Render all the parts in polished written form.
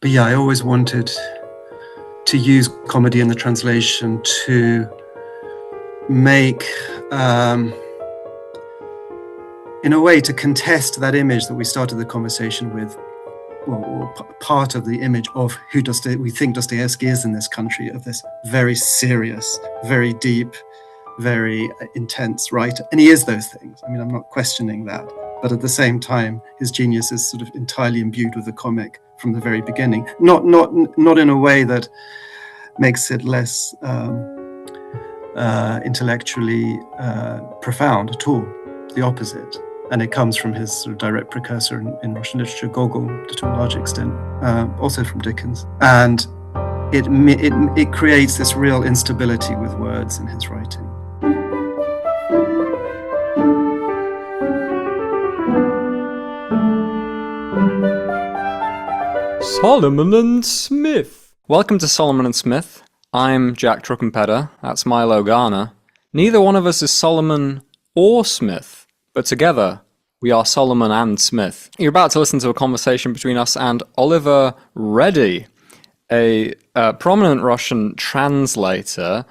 But yeah, I always wanted to use comedy in the translation to make, in a way, to contest that image that we started the conversation with, or part of the image of who we think Dostoevsky is in this country, of this very serious, very deep, very intense writer. And he is those things. I mean, I'm not questioning that. But at the same time, his genius is sort of entirely imbued with the comic from the very beginning. Not in a way that makes it less intellectually profound at all. The opposite. And it comes from his sort of direct precursor in Russian literature, Gogol, to a large extent, also from Dickens. And it creates this real instability with words in his writing. Solomon and Smith. Welcome to Solomon and Smith. I'm Jack Truckenpetter. That's Milo Garner. Neither one of us is Solomon or Smith, but together we are Solomon and Smith. You're about to listen to a conversation between us and Oliver Reddy, a prominent Russian translator.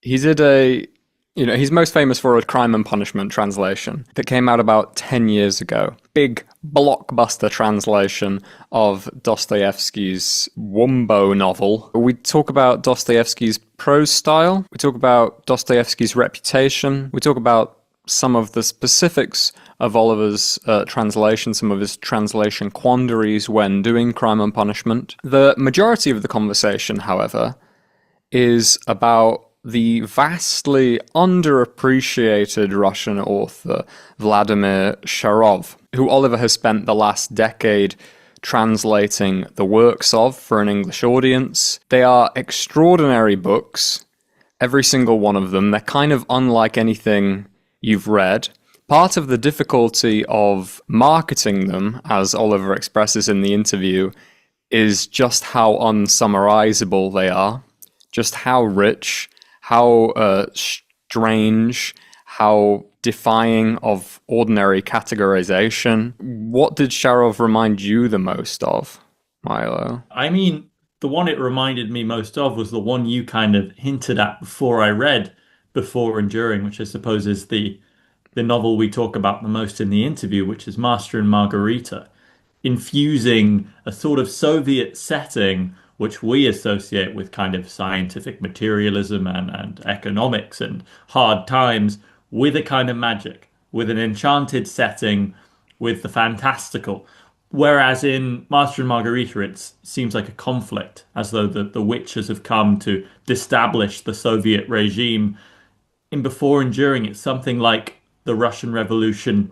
He did he's most famous for a Crime and Punishment translation that came out about 10 years ago. Big blockbuster translation of Dostoevsky's Wumbo novel. We talk about Dostoevsky's prose style. We talk about Dostoevsky's reputation. We talk about some of the specifics of Oliver's translation, some of his translation quandaries when doing Crime and Punishment. The majority of the conversation, however, is about the vastly underappreciated Russian author Vladimir Sharov, who Oliver has spent the last decade translating the works of for an English audience. They are extraordinary books, every single one of them. They're kind of unlike anything you've read. Part of the difficulty of marketing them, as Oliver expresses in the interview, is just how unsummarizable they are, just how rich, how strange, how defying of ordinary categorization. What did Sharov remind you the most of, Milo? I mean, the one it reminded me most of was the one you kind of hinted at before I read Before and During, which I suppose is the novel we talk about the most in the interview, which is Master and Margarita, infusing a sort of Soviet setting which we associate with kind of scientific materialism and economics and hard times, with a kind of magic, with an enchanted setting, with the fantastical. Whereas in Master and Margarita, it seems like a conflict, as though the witches have come to establish the Soviet regime. In Before and During, it's something like the Russian Revolution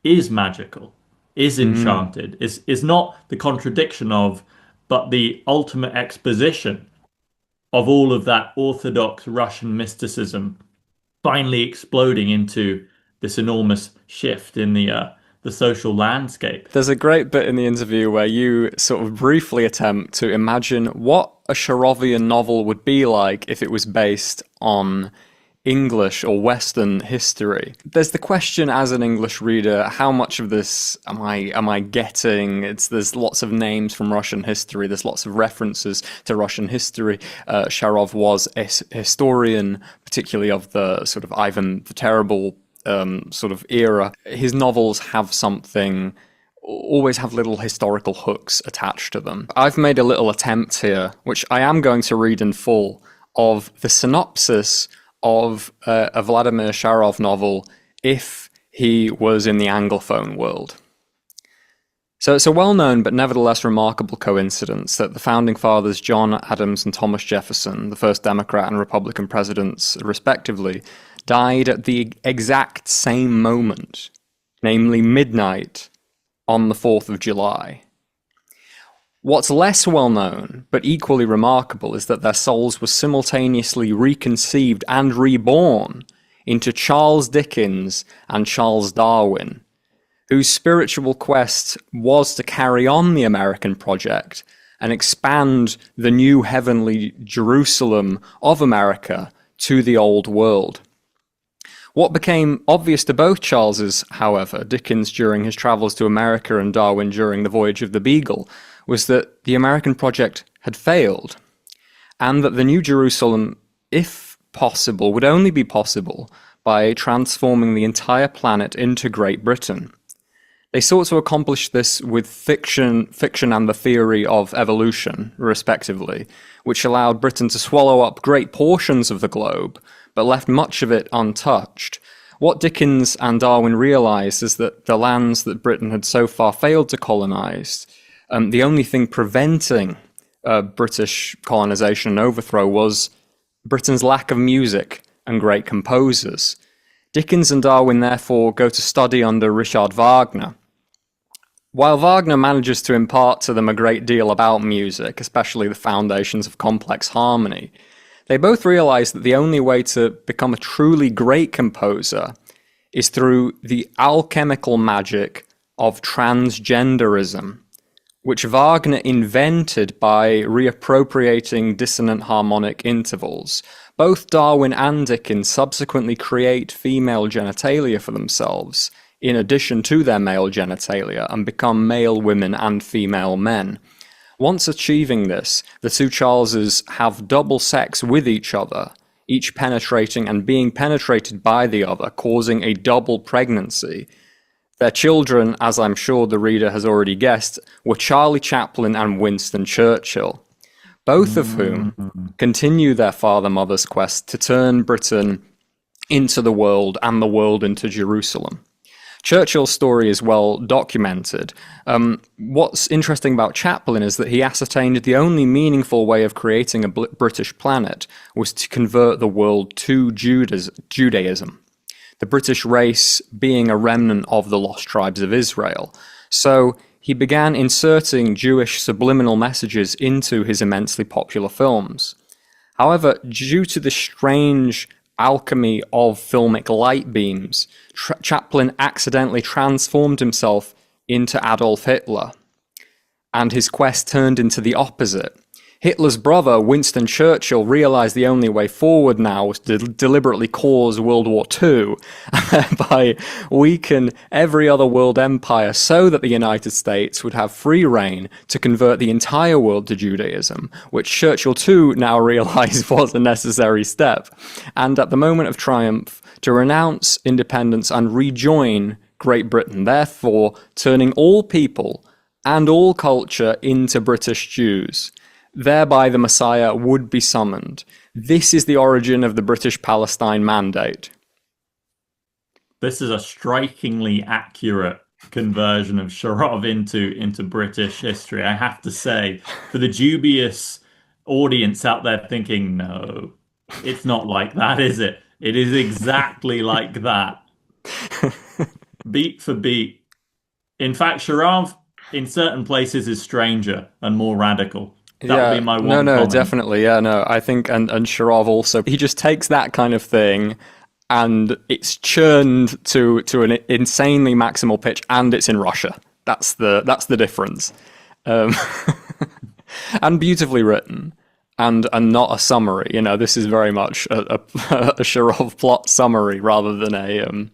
is magical, is enchanted, is not the contradiction of, but the ultimate exposition of all of that orthodox Russian mysticism finally exploding into this enormous shift in the social landscape. There's a great bit in the interview where you sort of briefly attempt to imagine what a Sharovian novel would be like if it was based on English or Western history. There's the question as an English reader, how much of this am I getting? There's lots of names from Russian history, there's lots of references to Russian history. Sharov was a historian, particularly of the sort of Ivan the Terrible sort of era. His novels have always have little historical hooks attached to them. I've made a little attempt here, which I am going to read in full, of the synopsis of a Vladimir Sharov novel if he was in the Anglophone world. So it's a well-known but nevertheless remarkable coincidence that the founding fathers John Adams and Thomas Jefferson, the first Democrat and Republican presidents respectively, died at the exact same moment, namely midnight on the 4th of July. What's less well known, but equally remarkable, is that their souls were simultaneously reconceived and reborn into Charles Dickens and Charles Darwin, whose spiritual quest was to carry on the American project and expand the new heavenly Jerusalem of America to the old world. What became obvious to both Charleses, however, Dickens during his travels to America and Darwin during the Voyage of the Beagle, was that the American project had failed, and that the New Jerusalem, if possible, would only be possible by transforming the entire planet into Great Britain. They sought to accomplish this with fiction and the theory of evolution, respectively, which allowed Britain to swallow up great portions of the globe, but left much of it untouched. What Dickens and Darwin realised is that the lands that Britain had so far failed to colonise, the only thing preventing British colonisation and overthrow was Britain's lack of music and great composers. Dickens and Darwin therefore go to study under Richard Wagner. While Wagner manages to impart to them a great deal about music, especially the foundations of complex harmony, they both realise that the only way to become a truly great composer is through the alchemical magic of transgenderism, which Wagner invented by reappropriating dissonant harmonic intervals. Both Darwin and Dickens subsequently create female genitalia for themselves, in addition to their male genitalia, and become male women and female men. Once achieving this, the two Charleses have double sex with each other, each penetrating and being penetrated by the other, causing a double pregnancy. Their children, as I'm sure the reader has already guessed, were Charlie Chaplin and Winston Churchill, both of whom continue their father-mother's quest to turn Britain into the world and the world into Jerusalem. Churchill's story is well documented. What's interesting about Chaplin is that he ascertained the only meaningful way of creating a British planet was to convert the world to Judaism, the British race being a remnant of the lost tribes of Israel. So he began inserting Jewish subliminal messages into his immensely popular films. However, due to the strange alchemy of filmic light beams, Chaplin accidentally transformed himself into Adolf Hitler, and his quest turned into the opposite. Hitler's brother, Winston Churchill, realised the only way forward now was to deliberately cause World War II and thereby weaken every other world empire so that the United States would have free reign to convert the entire world to Judaism, which Churchill too now realised was a necessary step. And at the moment of triumph, to renounce independence and rejoin Great Britain, therefore turning all people and all culture into British Jews. Thereby the Messiah would be summoned. This is the origin of the British Palestine Mandate. This is a strikingly accurate conversion of Sharov into British history, I have to say. For the dubious audience out there thinking, no, it's not like that, is it? It is exactly like that. Beat for beat. In fact, Sharov, in certain places, is stranger and more radical. That would be my one comment. Definitely. Yeah, no, I think, and Sharov also, he just takes that kind of thing and it's churned to an insanely maximal pitch, and it's in Russia. That's the difference. And beautifully written, and not a summary. You know, this is very much a Sharov plot summary rather than a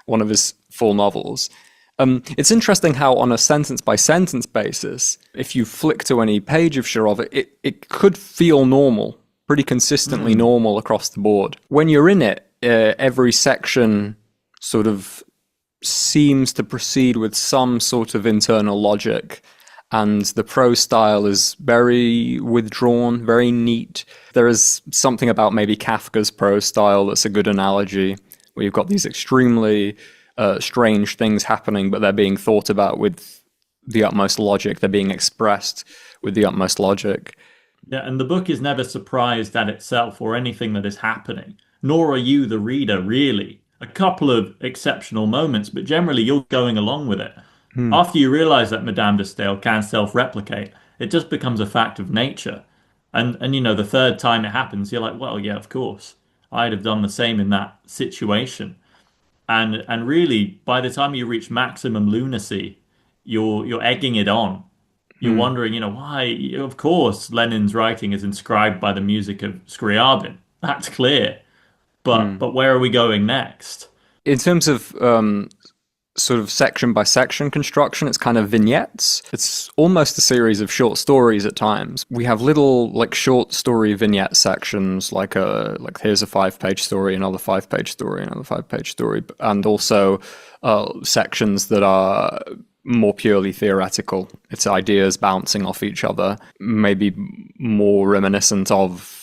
one of his full novels. It's interesting how on a sentence-by-sentence basis, if you flick to any page of Sharov, it could feel normal, pretty consistently normal across the board. When you're in it, every section sort of seems to proceed with some sort of internal logic, and the prose style is very withdrawn, very neat. There is something about maybe Kafka's prose style that's a good analogy, where you've got these extremely strange things happening, but they're being thought about with the utmost logic. They're being expressed with the utmost logic. Yeah, and the book is never surprised at itself or anything that is happening, nor are you, the reader, really. A couple of exceptional moments, but generally you're going along with it. After you realize that Madame de Stael can self-replicate, it just becomes a fact of nature. And you know, the third time it happens, you're like, well, yeah, of course. I'd have done the same in that situation. And really, by the time you reach maximum lunacy, you're egging it on. You're wondering, you know, why? Of course, Lenin's writing is inscribed by the music of Scriabin. That's clear. But where are we going next? In terms of sort of section by section construction. It's kind of vignettes. It's almost a series of short stories at times. We have little like short story vignette sections, like here's a 5-page story, another 5-page story, another 5-page story, and also sections that are more purely theoretical. It's ideas bouncing off each other, maybe more reminiscent of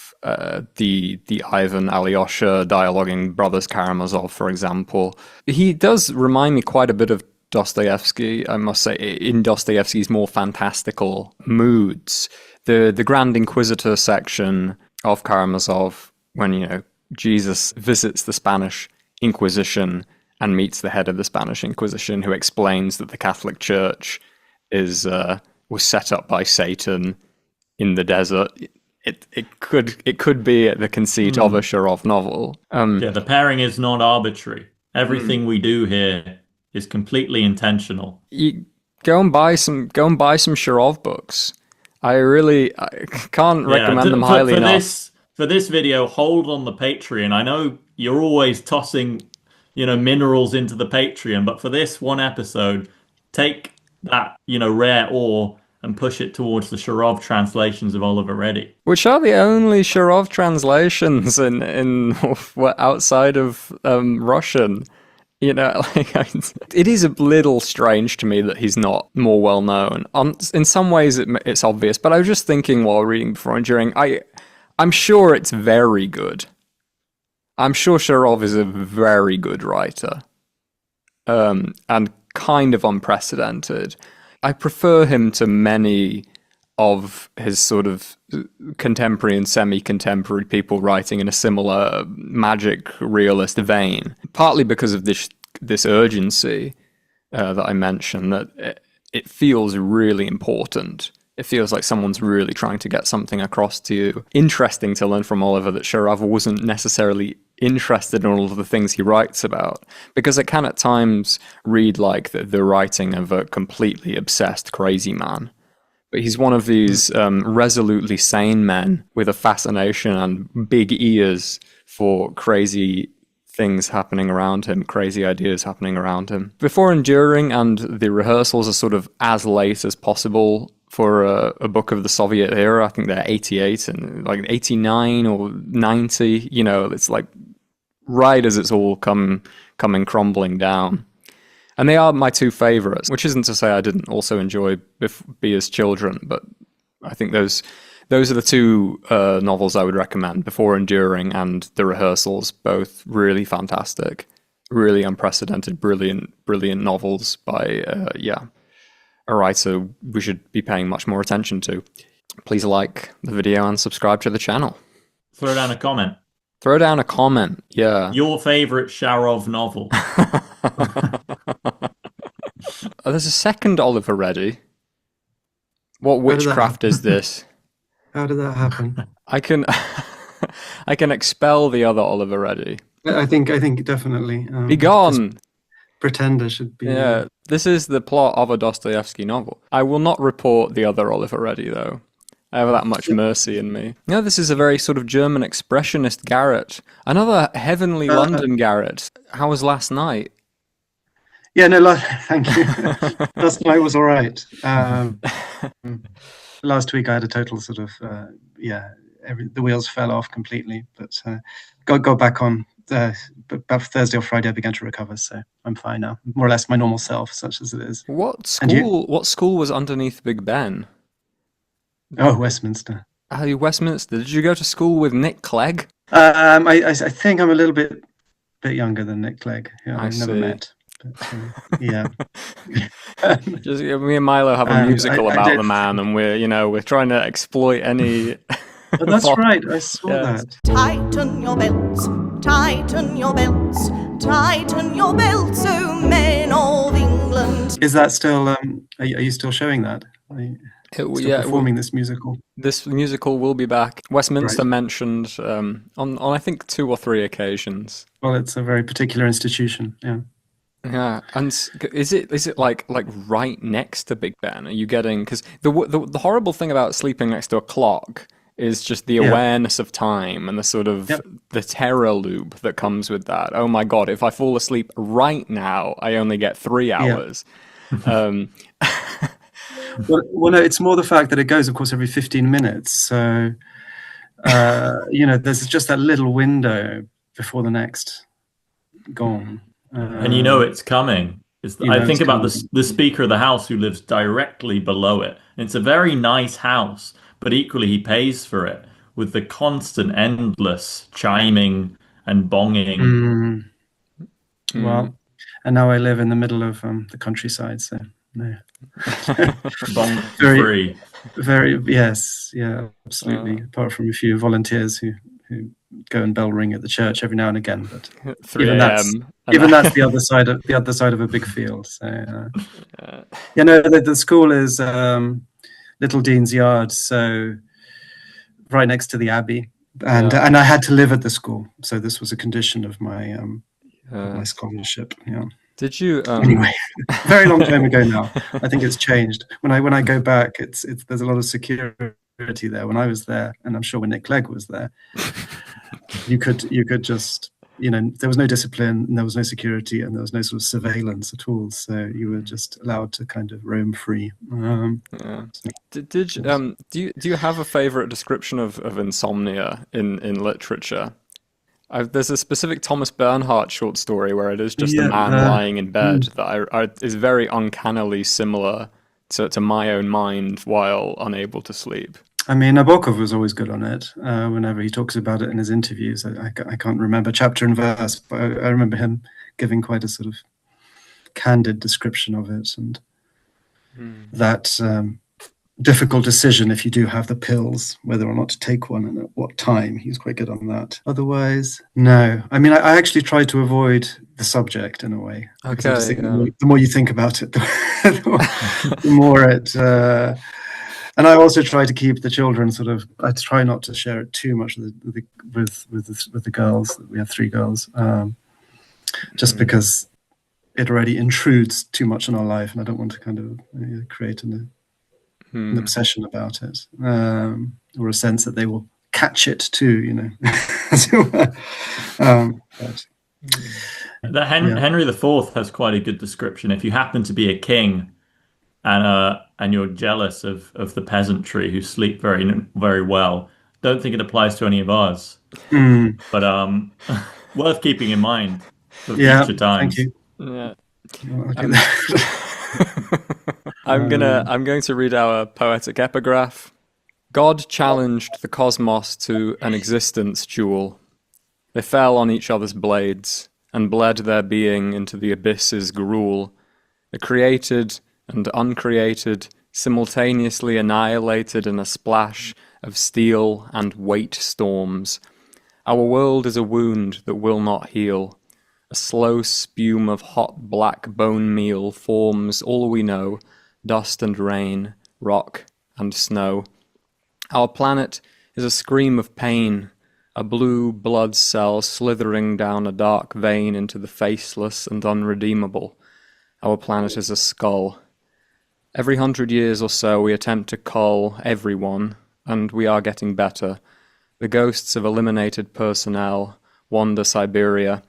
the Ivan Alyosha dialoguing Brothers Karamazov, for example. He does remind me quite a bit of Dostoevsky, I must say, in Dostoevsky's more fantastical moods. The Grand Inquisitor section of Karamazov, when, Jesus visits the Spanish Inquisition and meets the head of the Spanish Inquisition, who explains that the Catholic Church was set up by Satan in the desert. It could be the conceit of a Sharov novel. The pairing is not arbitrary. Everything we do here is completely intentional. You go and buy some Sharov books. I can't recommend them highly enough. For this video, hold on the Patreon. I know you're always tossing, minerals into the Patreon, but for this one episode, take that, rare ore and push it towards the Sharov translations of Oliver Ready. Which are the only Sharov translations in outside of Russian. It is a little strange to me that he's not more well known. In some ways, it's obvious, but I was just thinking while reading Before and During, I'm sure it's very good. I'm sure Sharov is a very good writer, and kind of unprecedented. I prefer him to many of his sort of contemporary and semi-contemporary people writing in a similar magic realist vein, partly because of this urgency that I mentioned, that it feels really important. It feels like someone's really trying to get something across to you. Interesting to learn from Oliver that Sharov wasn't necessarily interested in all of the things he writes about, because it can at times read like the writing of a completely obsessed crazy man. But he's one of these resolutely sane men with a fascination and big ears for crazy things happening around him, crazy ideas happening around him. Before and During and the rehearsals are sort of as late as possible for a book of the Soviet era. I think they're 88 and like 89 or 90. It's like right as it's all coming crumbling down. And they are my two favorites, which isn't to say I didn't also enjoy Be As Children, but I think those are the two novels I would recommend, Before and During and The Rehearsals, both really fantastic, really unprecedented, brilliant novels by, a writer we should be paying much more attention to. Please like the video and subscribe to the channel. Throw down a comment. Throw down a comment, yeah. Your favorite Sharov novel. There's a second Oliver Ready. What witchcraft is this? How did that happen? I can expel the other Oliver Ready. I think definitely. Be gone! Pretender should be. Yeah, this is the plot of a Dostoevsky novel. I will not report the other Oliver Ready, though. I have that much mercy in me. This is a very sort of German expressionist Garrett. Another heavenly London Garrett. How was last night? Yeah, no, thank you. Last night was all right. Last week I had a total sort of, the wheels fell off completely, but got back on. But about Thursday or Friday I began to recover, so I'm fine now. More or less my normal self, such as it is. What school was underneath Big Ben? Oh, Westminster. Oh, Westminster. Did you go to school with Nick Clegg? I think I'm a little bit younger than Nick Clegg. I've never met. But, yeah. Just me and Milo have a musical about the man, and we're trying to exploit any. Oh, that's right. I saw that. Tighten your belts, tighten your belts, tighten your belts, O men of England. Is that still? Are you still showing that? Performing this musical. This musical will be back. Westminster mentioned on I think 2 or 3 occasions. Well, it's a very particular institution. Yeah. Yeah, and is it like right next to Big Ben? Are you getting, because the horrible thing about sleeping next to a clock is just the awareness of time and the sort of the terror loop that comes with that. Oh my God, if I fall asleep right now, I only get 3 hours. Well, no, it's more the fact that it goes, of course, every 15 minutes. So, there's just that little window before the next gong. And it's coming. I think about the Speaker of the House who lives directly below it. It's a very nice house, but equally he pays for it with the constant, endless chiming and bonging. Well, and now I live in the middle of the countryside, so no. Bong free. Very, yes, yeah, absolutely. Apart from a few volunteers who go and bell ring at the church every now and again, but 3 even that's the other side of a big field. So the school is Little Dean's Yard, so right next to the Abbey, and I had to live at the school, so this was a condition of my my scholarship. Yeah. Did you anyway? Very long time ago now. I think it's changed. When I go back, it's there's a lot of security there. When I was there, and I'm sure when Nick Clegg was there, you could just, there was no discipline, and there was no security, and there was no sort of surveillance at all. So you were just allowed to kind of roam free. Do you have a favorite description of insomnia in literature? There's a specific Thomas Bernhardt short story where it is just a man lying in bed that is very uncannily similar to my own mind while unable to sleep. I mean, Nabokov was always good on it. Whenever he talks about it in his interviews, I can't remember chapter and verse, but I remember him giving quite a sort of candid description of it, and that difficult decision, if you do have the pills, whether or not to take one and at what time. He was quite good on that. Otherwise, no. I mean, I actually try to avoid the subject in a way. Okay. The more you think about it, the more it... and I also try to keep the children I try not to share it too much with the girls. We have 3 girls, just because it already intrudes too much in our life, and I don't want to kind of create an obsession about it, or a sense that they will catch it too, Henry IV has quite a good description. If you happen to be a king and you're jealous of the peasantry who sleep very, very well, don't think it applies to any of ours. But worth keeping in mind for future times. Thank you. Yeah. I'm going to read our poetic epigraph. God challenged the cosmos to an existence duel. They fell on each other's blades and bled their being into the abyss's gruel. The created and uncreated simultaneously annihilated in a splash of steel and weight storms. Our world is a wound that will not heal. A slow spume of hot black bone meal forms all we know, dust and rain, rock and snow. Our planet is a scream of pain, a blue blood cell slithering down a dark vein into the faceless and unredeemable. Our planet is a skull. Every 100 years or so we attempt to cull everyone, and we are getting better. The ghosts of eliminated personnel wander Siberia,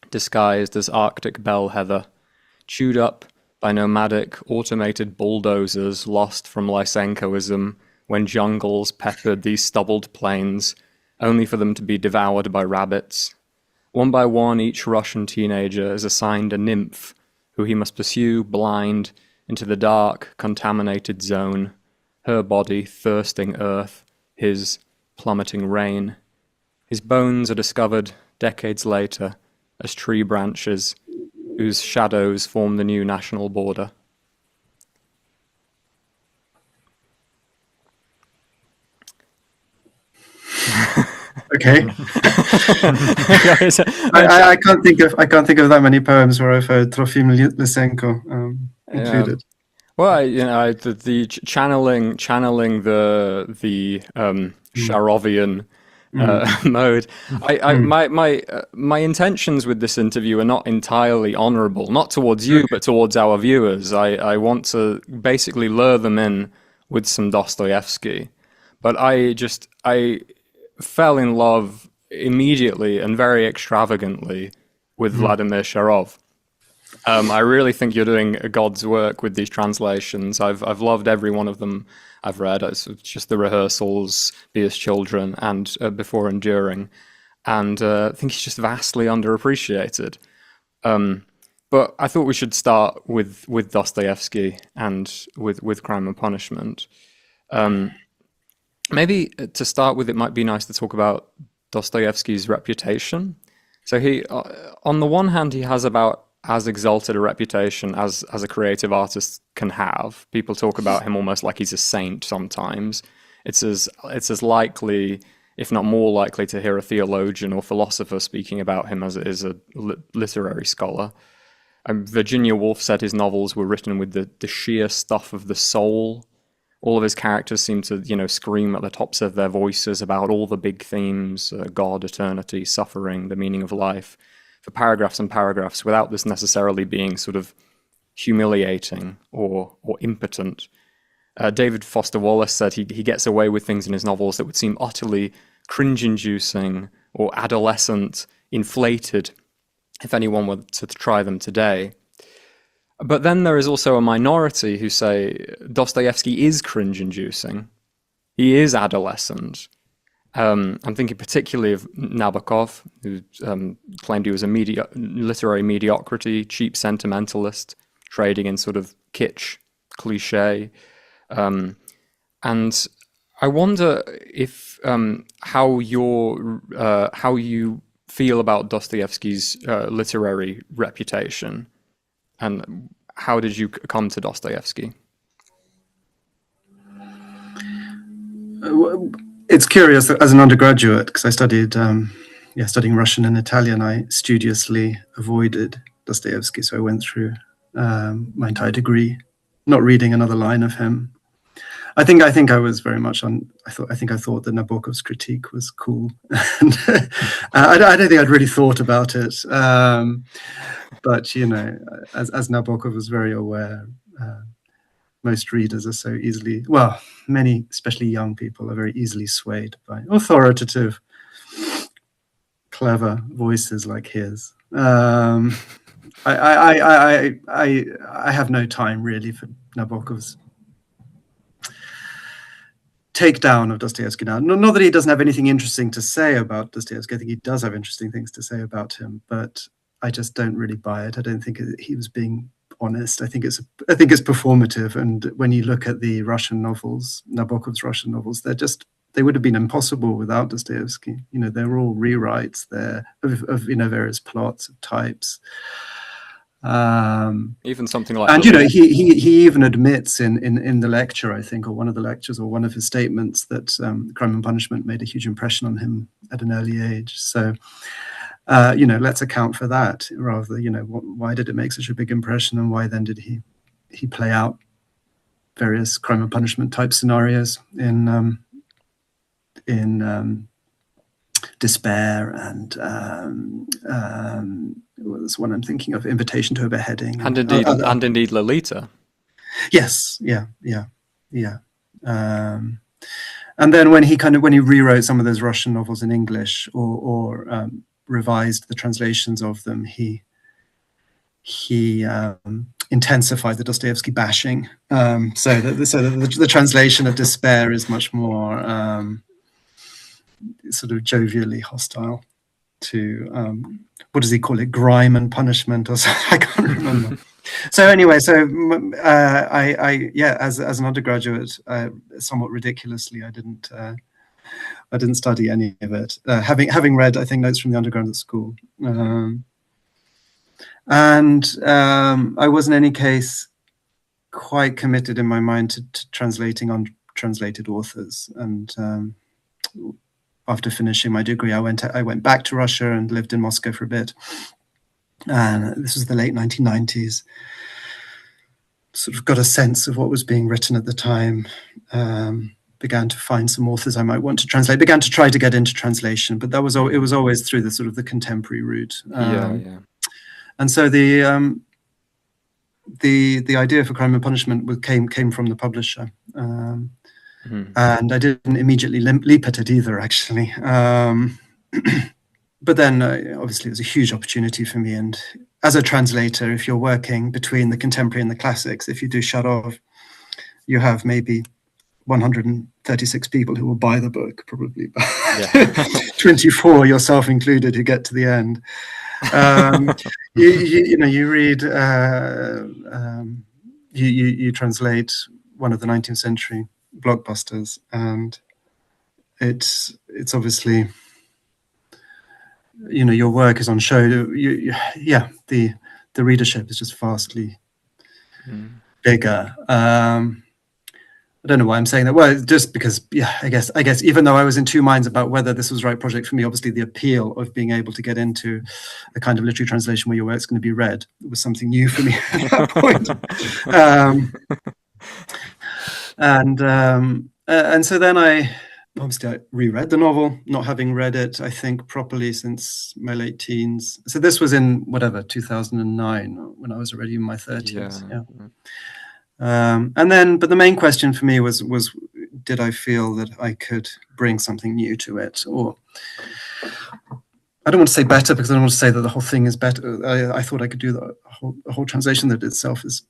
disguised as Arctic bell heather, chewed up by nomadic automated bulldozers lost from Lysenkoism when jungles peppered these stubbled plains, only for them to be devoured by rabbits. One by one, each Russian teenager is assigned a nymph who he must pursue blind into the dark, contaminated zone, her body thirsting earth, his plummeting rain. His bones are discovered decades later as tree branches whose shadows form the new national border. Okay. I can't think of that many poems where I've heard Trofim Lysenko included. Well, the channeling the Sharovian mode. My intentions with this interview are not entirely honourable, not towards you, but towards our viewers. I want to basically lure them in with some Dostoevsky. but I fell in love immediately and very extravagantly with Vladimir Sharov. I really think you're doing God's work with these translations. I've loved every one of them I've read. It's just the rehearsals, Be as Children, and Before Enduring, and I think he's just vastly underappreciated. But I thought we should start with Dostoevsky and with Crime and Punishment. Maybe to start with, it might be nice to talk about Dostoevsky's reputation. So he, on the one hand, he has about as exalted a reputation as a creative artist can have. People talk about him almost like he's a saint sometimes. It's as likely, if not more likely, to hear a theologian or philosopher speaking about him as it is a literary scholar. Virginia Woolf said his novels were written with the sheer stuff of the soul. All of his characters seem to, scream at the tops of their voices about all the big themes, God, eternity, suffering, the meaning of life, for paragraphs and paragraphs, without this necessarily being sort of humiliating or impotent. David Foster Wallace said he gets away with things in his novels that would seem utterly cringe-inducing or adolescent, inflated, if anyone were to try them today. But then there is also a minority who say Dostoevsky is cringe-inducing. He is adolescent. I'm thinking particularly of Nabokov, who claimed he was a literary mediocrity, cheap sentimentalist, trading in sort of kitsch, cliche. And I wonder if how you feel about Dostoevsky's literary reputation. And how did you come to Dostoevsky? It's curious that as an undergraduate, because I studied studying Russian and Italian, I studiously avoided Dostoevsky. So I went through my entire degree not reading another line of him. I think I was very much on. I thought that Nabokov's critique was cool, and I don't think I'd really thought about it. But as Nabokov was very aware, most readers are so easily, many, especially young people, are very easily swayed by authoritative, clever voices like his. I have no time really for Nabokov's takedown of Dostoevsky now. Not that he doesn't have anything interesting to say about Dostoevsky. I think he does have interesting things to say about him, but I just don't really buy it. I don't think he was being honest. I think it's performative. And when you look at the Russian novels, Nabokov's Russian novels, they would have been impossible without Dostoevsky. They're all rewrites there of various plots of types. Even something like, and he even admits in the lecture, I think, or one of the lectures, or one of his statements, that Crime and Punishment made a huge impression on him at an early age. So let's account for that rather. Why did it make such a big impression, and why then did he play out various Crime and Punishment type scenarios in Despair and there's one I'm thinking of, Invitation to a Beheading, and indeed Lolita. Yes, yeah. And then when he rewrote some of those Russian novels in English or revised the translations of them, he intensified the Dostoevsky bashing, so that the translation of Despair is much more sort of jovially hostile to what does he call it, grime and punishment, or something? I can't remember. So anyway, as an undergraduate, somewhat ridiculously, I didn't study any of it, having read, I think, notes from the undergraduate school, and I was in any case quite committed in my mind to translating untranslated authors. And after finishing my degree, I went back to Russia and lived in Moscow for a bit. And this was the late 1990s. Sort of got a sense of what was being written at the time. Began to find some authors I might want to translate. Began to try to get into translation, but it was always through the sort of the contemporary route. And so the idea for Crime and Punishment came from the publisher. And I didn't immediately leap at it either, actually. But then, obviously, it was a huge opportunity for me. And as a translator, if you're working between the contemporary and the classics, if you do Sharov, you have maybe 136 people who will buy the book, probably 24, yourself included, who get to the end. You read, you translate one of the 19th century blockbusters, and it's obviously, your work is on show. The readership is just vastly bigger. I don't know why I'm saying that. Well, just because, I guess even though I was in two minds about whether this was the right project for me, obviously the appeal of being able to get into a kind of literary translation where your work's going to be read was something new for me at that point. And so then I reread the novel, not having read it, I think, properly since my late teens. So this was in 2009, when I was already in my 30s. But the main question for me was did I feel that I could bring something new to it? Or I don't want to say better, because I don't want to say that the whole thing is better. I thought I could do the whole translation that itself is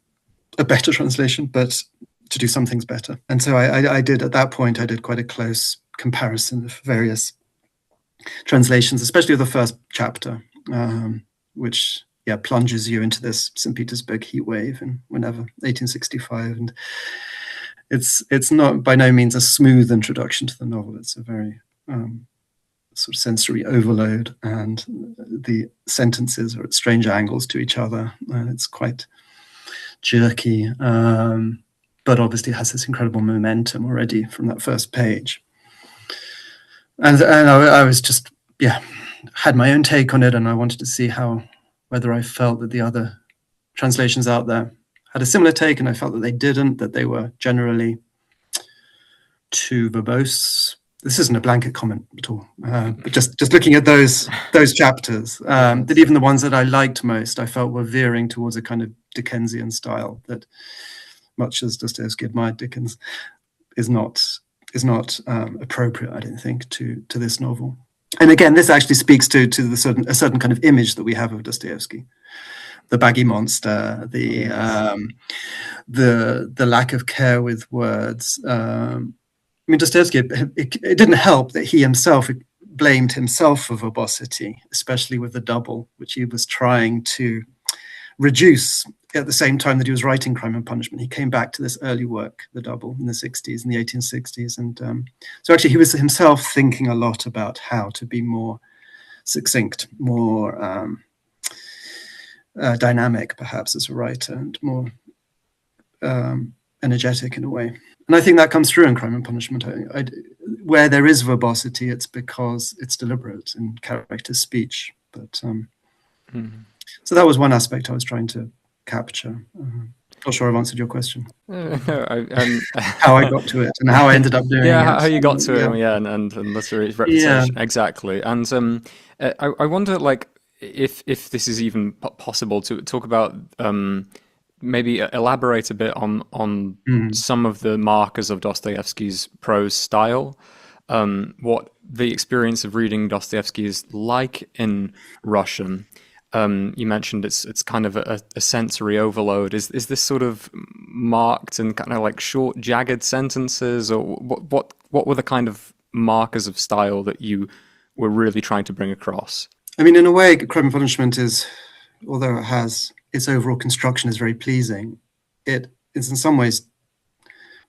a better translation, but to do some things better. And so I did, at that point, I did quite a close comparison of various translations, especially of the first chapter, which plunges you into this St. Petersburg heat wave in 1865. And it's not by no means a smooth introduction to the novel. It's a very sort of sensory overload, and the sentences are at strange angles to each other. It's quite jerky, but obviously has this incredible momentum already from that first page. And I was just, had my own take on it, and I wanted to see whether I felt that the other translations out there had a similar take, and I felt that they didn't, that they were generally too verbose. This isn't a blanket comment at all, but just looking at those chapters, that even the ones that I liked most, I felt were veering towards a kind of Dickensian style that, much as Dostoevsky admired Dickens, is not appropriate, I don't think, to this novel. And again, this actually speaks to a certain kind of image that we have of Dostoevsky, the baggy monster, the lack of care with words. Dostoevsky, it didn't help that he himself blamed himself for verbosity, especially with the double, which he was trying to reduce at the same time that he was writing Crime and Punishment. He came back to this early work, The Double, in the 60s, in the 1860s. And so actually he was himself thinking a lot about how to be more succinct, more dynamic, perhaps, as a writer, and more energetic in a way. And I think that comes through in Crime and Punishment. Where there is verbosity, it's because it's deliberate in character speech. But so that was one aspect I was trying to capture. Not sure I've answered your question. How I got to it and how I ended up doing it. How you got to it, and literary reputation, exactly. And I wonder, like, if this is even possible to talk about, maybe elaborate a bit on some of the markers of Dostoevsky's prose style, what the experience of reading Dostoevsky is like in Russian. You mentioned it's kind of a sensory overload. Is this sort of marked in kind of like short, jagged sentences, or what were the kind of markers of style that you were really trying to bring across? I mean, in a way, Crime and Punishment is, although it has its overall construction is very pleasing, it is in some ways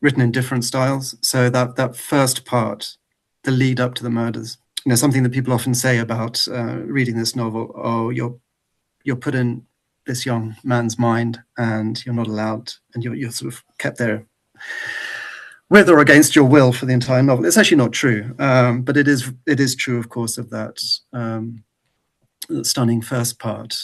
written in different styles. So that first part, the lead up to the murders, something that people often say about reading this novel: oh, you're put in this young man's mind, and you're not allowed, and you're sort of kept there with or against your will for the entire novel. It's actually not true, but it is true, of course, of that stunning first part.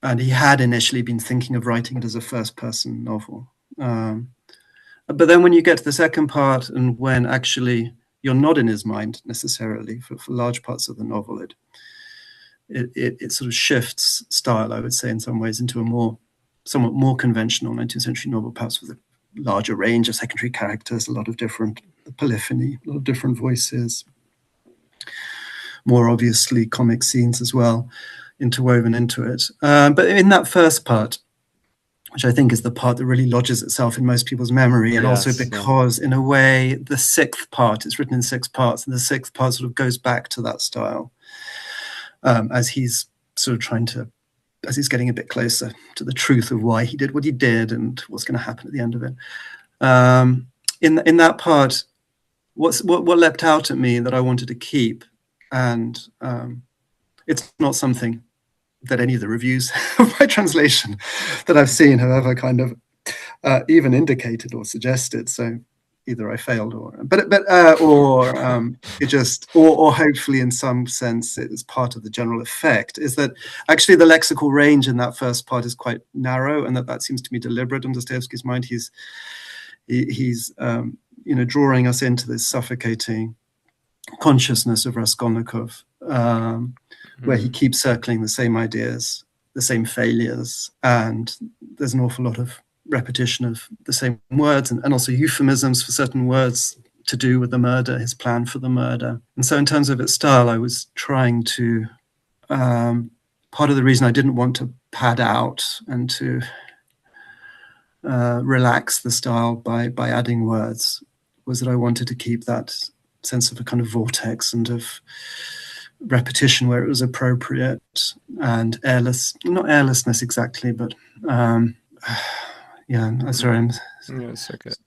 And he had initially been thinking of writing it as a first-person novel. But then when you get to the second part, and when actually you're not in his mind necessarily for large parts of the novel, it sort of shifts style, I would say, in some ways, into a somewhat more conventional 19th century novel, perhaps with a larger range of secondary characters, a lot of different the polyphony, a lot of different voices, more obviously comic scenes as well, interwoven into it. But in that first part, which I think is the part that really lodges itself in most people's memory, and also because, in a way, the sixth part, it's written in 6 parts, and the sixth part sort of goes back to that style as he's sort of trying to, as he's getting a bit closer to the truth of why he did what he did and what's going to happen at the end of it. In that part, what leapt out at me that I wanted to keep, and it's not something that any of the reviews of my translation that I've seen have ever kind of even indicated or suggested. So either I failed, or hopefully in some sense it is part of the general effect, is that actually the lexical range in that first part is quite narrow, and that seems to me deliberate in Dostoevsky's mind. He's drawing us into this suffocating consciousness of Raskolnikov, where he keeps circling the same ideas, the same failures, and there's an awful lot of repetition of the same words, and also euphemisms for certain words to do with the murder, his plan for the murder. And so in terms of its style, I was trying to, part of the reason I didn't want to pad out and to relax the style by adding words was that I wanted to keep that sense of a kind of vortex and of repetition where it was appropriate, and not airlessness exactly, but I'm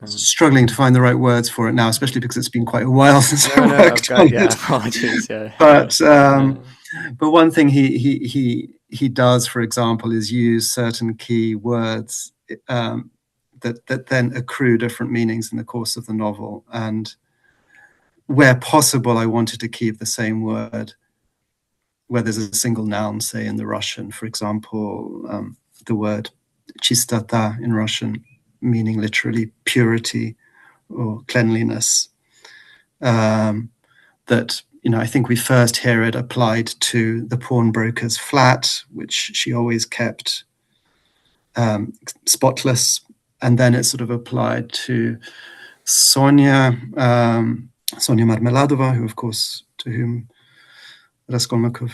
struggling to find the right words for it now, especially because it's been quite a while since I worked on it. Apologies, But one thing he does, for example, is use certain key words that then accrue different meanings in the course of the novel, and where possible, I wanted to keep the same word where there's a single noun, say in the Russian, for example, the word chistota in Russian, meaning literally purity or cleanliness. That, I think we first hear it applied to the pawnbroker's flat, which she always kept spotless. And then it's sort of applied to Sonia Marmeladova, to whom Raskolnikov,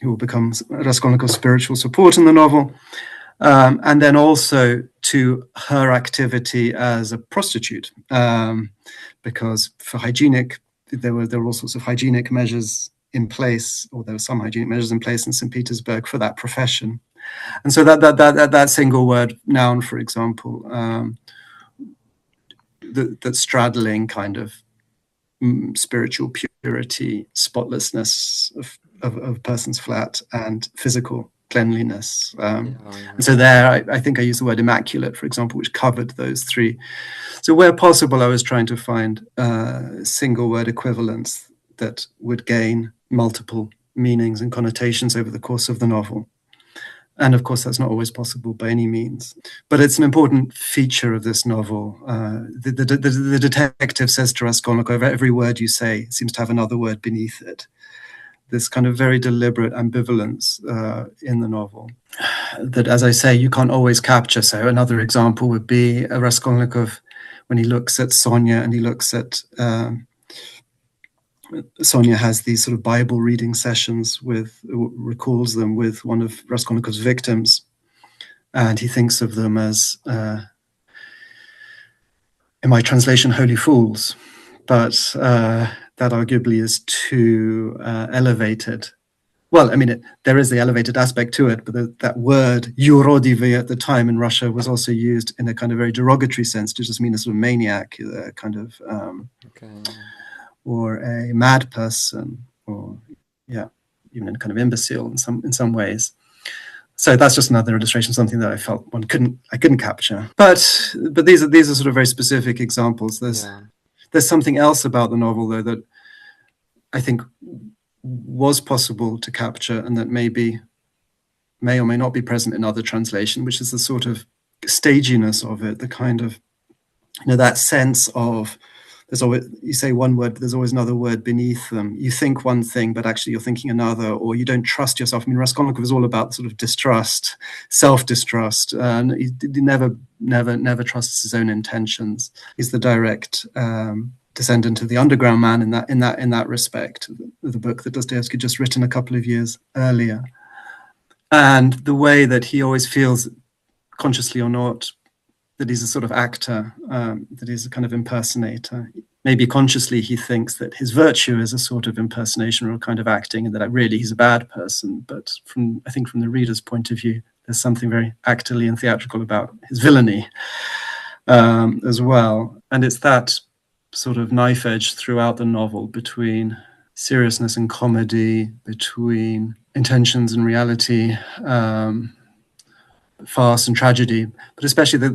who will become Raskolnikov's spiritual support in the novel, and then also to her activity as a prostitute, because for there were all sorts of hygienic measures in place, or there were some hygienic measures in place in St. Petersburg for that profession. And so that single word noun, for example, that straddling kind of spiritual purity, spotlessness of a person's flat, and physical cleanliness. And so there, I think I used the word immaculate, for example, which covered those three. So where possible, I was trying to find single word equivalents that would gain multiple meanings and connotations over the course of the novel. And of course, that's not always possible by any means. But it's an important feature of this novel. The detective says to Raskolnikov, every word you say seems to have another word beneath it. This kind of very deliberate ambivalence in the novel that, as I say, you can't always capture. So another example would be Raskolnikov when he looks at Sonia, and he looks at Sonia has these sort of Bible reading sessions recalls them with one of Raskolnikov's victims, and he thinks of them as, in my translation, holy fools, but that arguably is too elevated. Well, I mean, there is the elevated aspect to it, but that word yurodivy at the time in Russia was also used in a kind of very derogatory sense to just mean a sort of maniac, kind of... or a mad person, or even a kind of imbecile in some ways. So that's just another illustration of something that I felt I couldn't capture. But these are sort of very specific examples. There's something else about the novel, though, that I think was possible to capture, and that may or may not be present in other translation, which is the sort of staginess of it, the kind of, that sense of, there's always, you say one word, but there's always another word beneath them. You think one thing, but actually you're thinking another, or you don't trust yourself. I mean, Raskolnikov is all about sort of distrust, self-distrust, and he never trusts his own intentions. He's the direct descendant of the underground man in that respect, the book that Dostoevsky had just written a couple of years earlier. And the way that he always feels, consciously or not, that he's a sort of actor, that he's a kind of impersonator. Maybe consciously he thinks that his virtue is a sort of impersonation or a kind of acting, and that really he's a bad person. But I think from the reader's point of view, there's something very actorly and theatrical about his villainy as well. And it's that sort of knife edge throughout the novel between seriousness and comedy, between intentions and reality, farce and tragedy, but especially the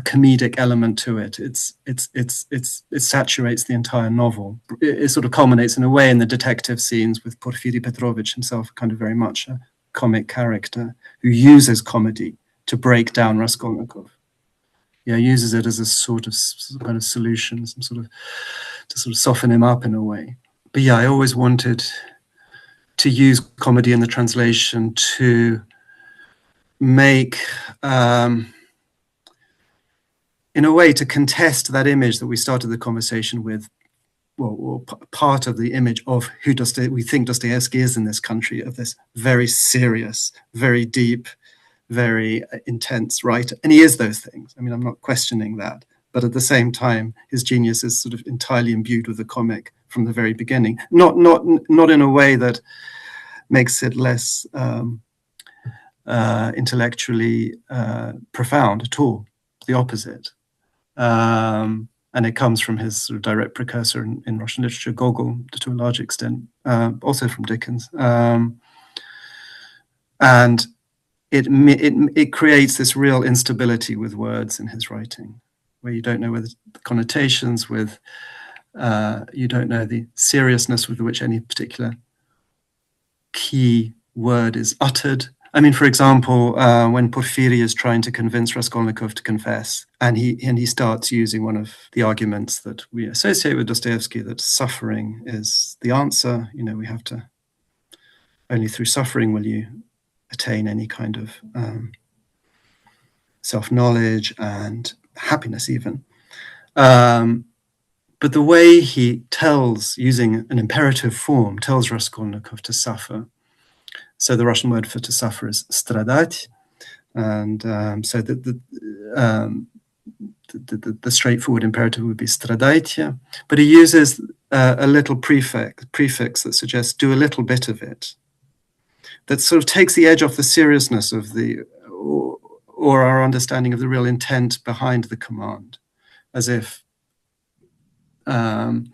comedic element to it. It saturates the entire novel. It sort of culminates in a way in the detective scenes with Porfiry Petrovich himself, kind of very much a comic character who uses comedy to break down Raskolnikov. Yeah, uses it as a sort of kind of solution, to sort of soften him up in a way. But yeah, I always wanted to use comedy in the translation to make, in a way, to contest that image that we started the conversation with, or part of the image of who we think Dostoevsky is in this country, of this very serious, very deep, very intense writer. And he is those things. I mean, I'm not questioning that. But at the same time, his genius is sort of entirely imbued with the comic from the very beginning. Not in a way that makes it less intellectually profound at all. The opposite. And it comes from his sort of direct precursor in Russian literature, Gogol, to a large extent, also from Dickens. And it creates this real instability with words in his writing, where you don't know whether the connotations with, you don't know the seriousness with which any particular key word is uttered. I mean, for example, when Porfiry is trying to convince Raskolnikov to confess, and he starts using one of the arguments that we associate with Dostoevsky, that suffering is the answer. You know, we have to, only through suffering will you attain any kind of self-knowledge and happiness even. But the way he tells, using an imperative form, tells Raskolnikov to suffer. So the Russian word for to suffer is stradать, and so the straightforward imperative would be stradайте. But he uses a little prefix that suggests do a little bit of it. That sort of takes the edge off the seriousness of or our understanding of the real intent behind the command, as if, again,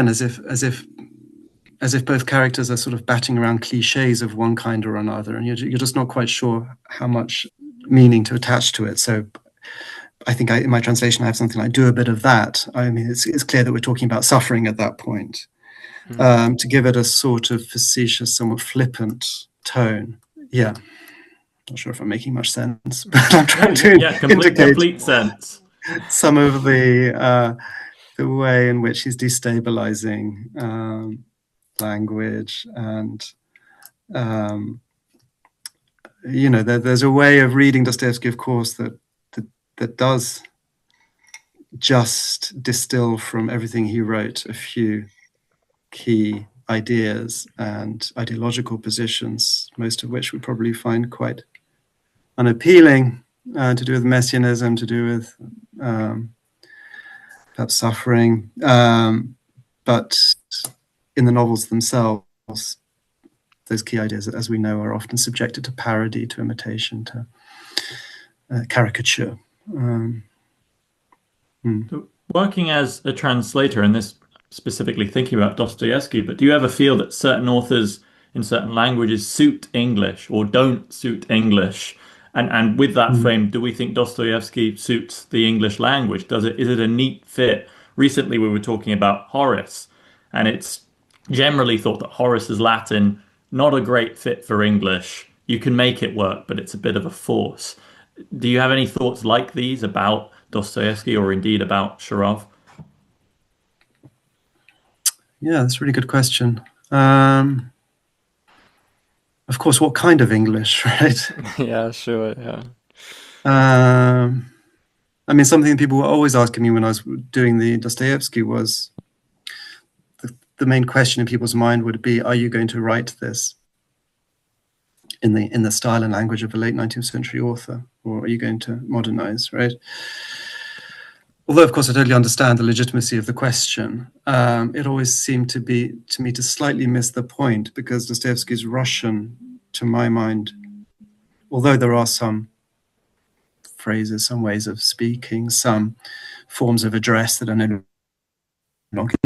as if both characters are sort of batting around cliches of one kind or another, and you're just not quite sure how much meaning to attach to it. So I think in my translation I have something like do a bit of that. I mean, it's clear that we're talking about suffering at that point. To give it a sort of facetious, somewhat flippant tone. Yeah. Not sure if I'm making much sense, but I'm trying to indicate complete sense. Some of the way in which he's destabilizing language, and you know, there's a way of reading Dostoevsky, of course, that does just distill from everything he wrote a few key ideas and ideological positions, most of which we probably find quite unappealing, to do with messianism, to do with perhaps suffering, but in the novels themselves, those key ideas, as we know, are often subjected to parody, to imitation, to caricature. So working as a translator, and this specifically thinking about Dostoevsky, but do you ever feel that certain authors in certain languages suit English or don't suit English? And with that frame, do we think Dostoevsky suits the English language? Is it a neat fit? Recently, we were talking about Horace, and it's generally thought that Horace is Latin, not a great fit for English. You can make it work, but it's a bit of a force. Do you have any thoughts like these about Dostoevsky, or indeed about Sharov? Yeah, that's a really good question. Of course, what kind of English, right? Yeah, sure, yeah. I mean, something people were always asking me when I was doing the Dostoevsky was the main question in people's mind would be, are you going to write this in the style and language of a late 19th century author, or are you going to modernize, right? Although, of course, I totally understand the legitimacy of the question, it always seemed to me to slightly miss the point, because Dostoevsky's Russian, to my mind, although there are some phrases, some ways of speaking, some forms of address that are no longer,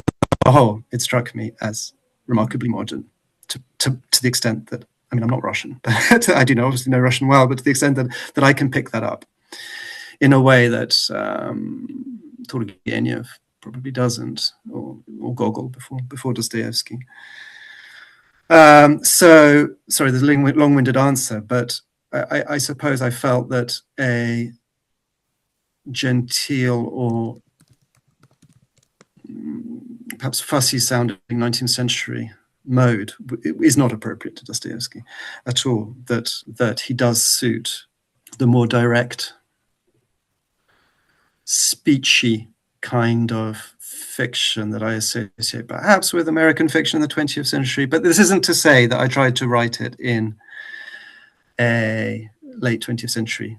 it struck me as remarkably modern, to the extent that, I mean, I'm not Russian, but I do obviously know Russian well, but to the extent that I can pick that up in a way that Turgenev probably doesn't, or Gogol before Dostoevsky. So, sorry, there's a long-winded answer, but I suppose I felt that a genteel or perhaps fussy-sounding 19th century mode is not appropriate to Dostoevsky at all, that he does suit the more direct, speechy kind of fiction that I associate perhaps with American fiction in the 20th century. But this isn't to say that I tried to write it in a late 20th century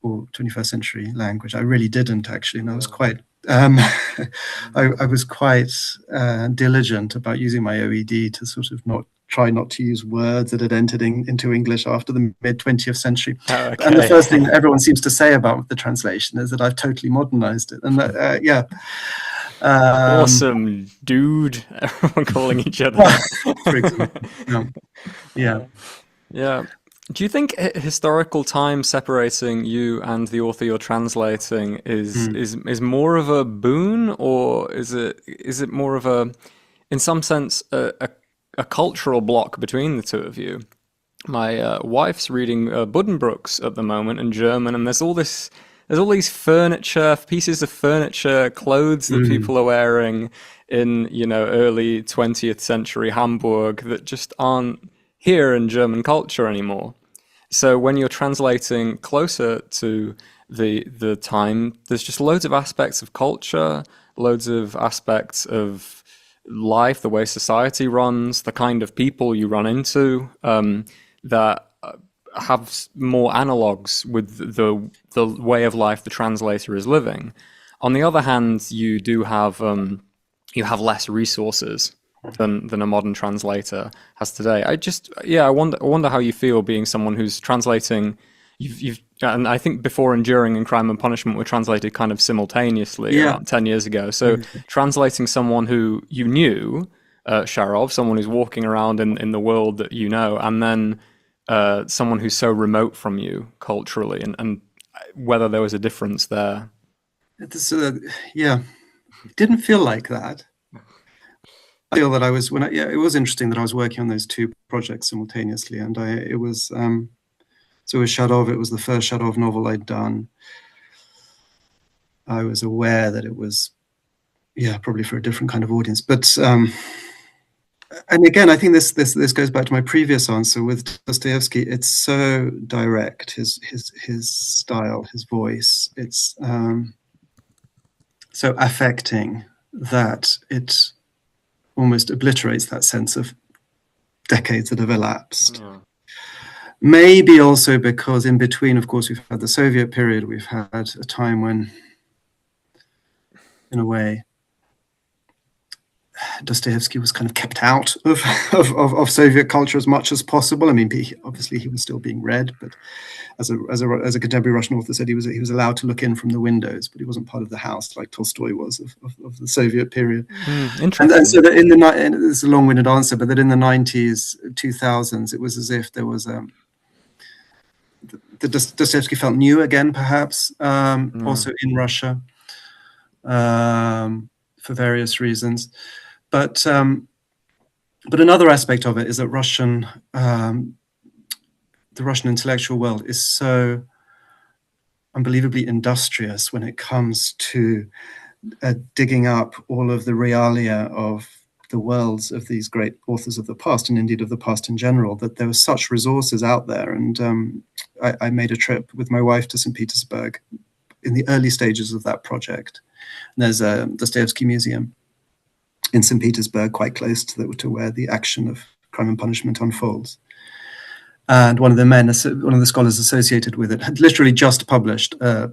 or 21st century language. I really didn't, actually, and I was quite I was quite diligent about using my OED to sort of try not to use words that had entered into English after the mid-20th century. Okay. And the first thing that everyone seems to say about the translation is that I've totally modernized it. And that, yeah. Awesome, dude. Everyone calling each other. For example. Yeah. Yeah. Do you think historical time separating you and the author you're translating is more of a boon, or is it more of a, in some sense, a cultural block between the two of you? My wife's reading Buddenbrooks at the moment in German, and there's all these pieces of furniture, clothes that people are wearing in, early 20th century Hamburg that just aren't here in German culture anymore. So when you're translating closer to the time, there's just loads of aspects of culture, loads of aspects of life, the way society runs, the kind of people you run into, that have more analogues with the way of life the translator is living. On the other hand, you do have less resources than a modern translator has today. I wonder how you feel being someone who's translating. And I think Before, Enduring, and Crime and Punishment were translated kind of simultaneously about 10 years ago. So translating someone who you knew, Sharov, someone who's walking around in the world that you know, and then someone who's so remote from you culturally, and whether there was a difference there. It didn't feel like that. I feel that it was interesting that I was working on those two projects simultaneously, and it was Sharov. It was the first Sharov novel I'd done. I was aware that it was, probably for a different kind of audience, but and again, I think this goes back to my previous answer with Dostoevsky. It's so direct, his style, his voice. It's so affecting that it almost obliterates that sense of decades that have elapsed. Yeah. Maybe also because in between, of course, we've had the Soviet period. We've had a time when, in a way, Dostoevsky was kind of kept out of Soviet culture as much as possible. I mean, obviously he was still being read, but as a contemporary Russian author said, he was allowed to look in from the windows, but he wasn't part of the house like Tolstoy was of the Soviet period. Interesting. And so that and it's a long-winded answer, but that in the 90s, 2000s, it was as if there was the Dostoevsky felt new again, perhaps, also in Russia, for various reasons. But another aspect of it is that the Russian intellectual world is so unbelievably industrious when it comes to digging up all of the realia of the worlds of these great authors of the past, and indeed of the past in general, that there were such resources out there. And I made a trip with my wife to St. Petersburg in the early stages of that project. And there's a Dostoevsky museum in St. Petersburg, quite close to where the action of Crime and Punishment unfolds. And one of the scholars associated with it, had literally just published a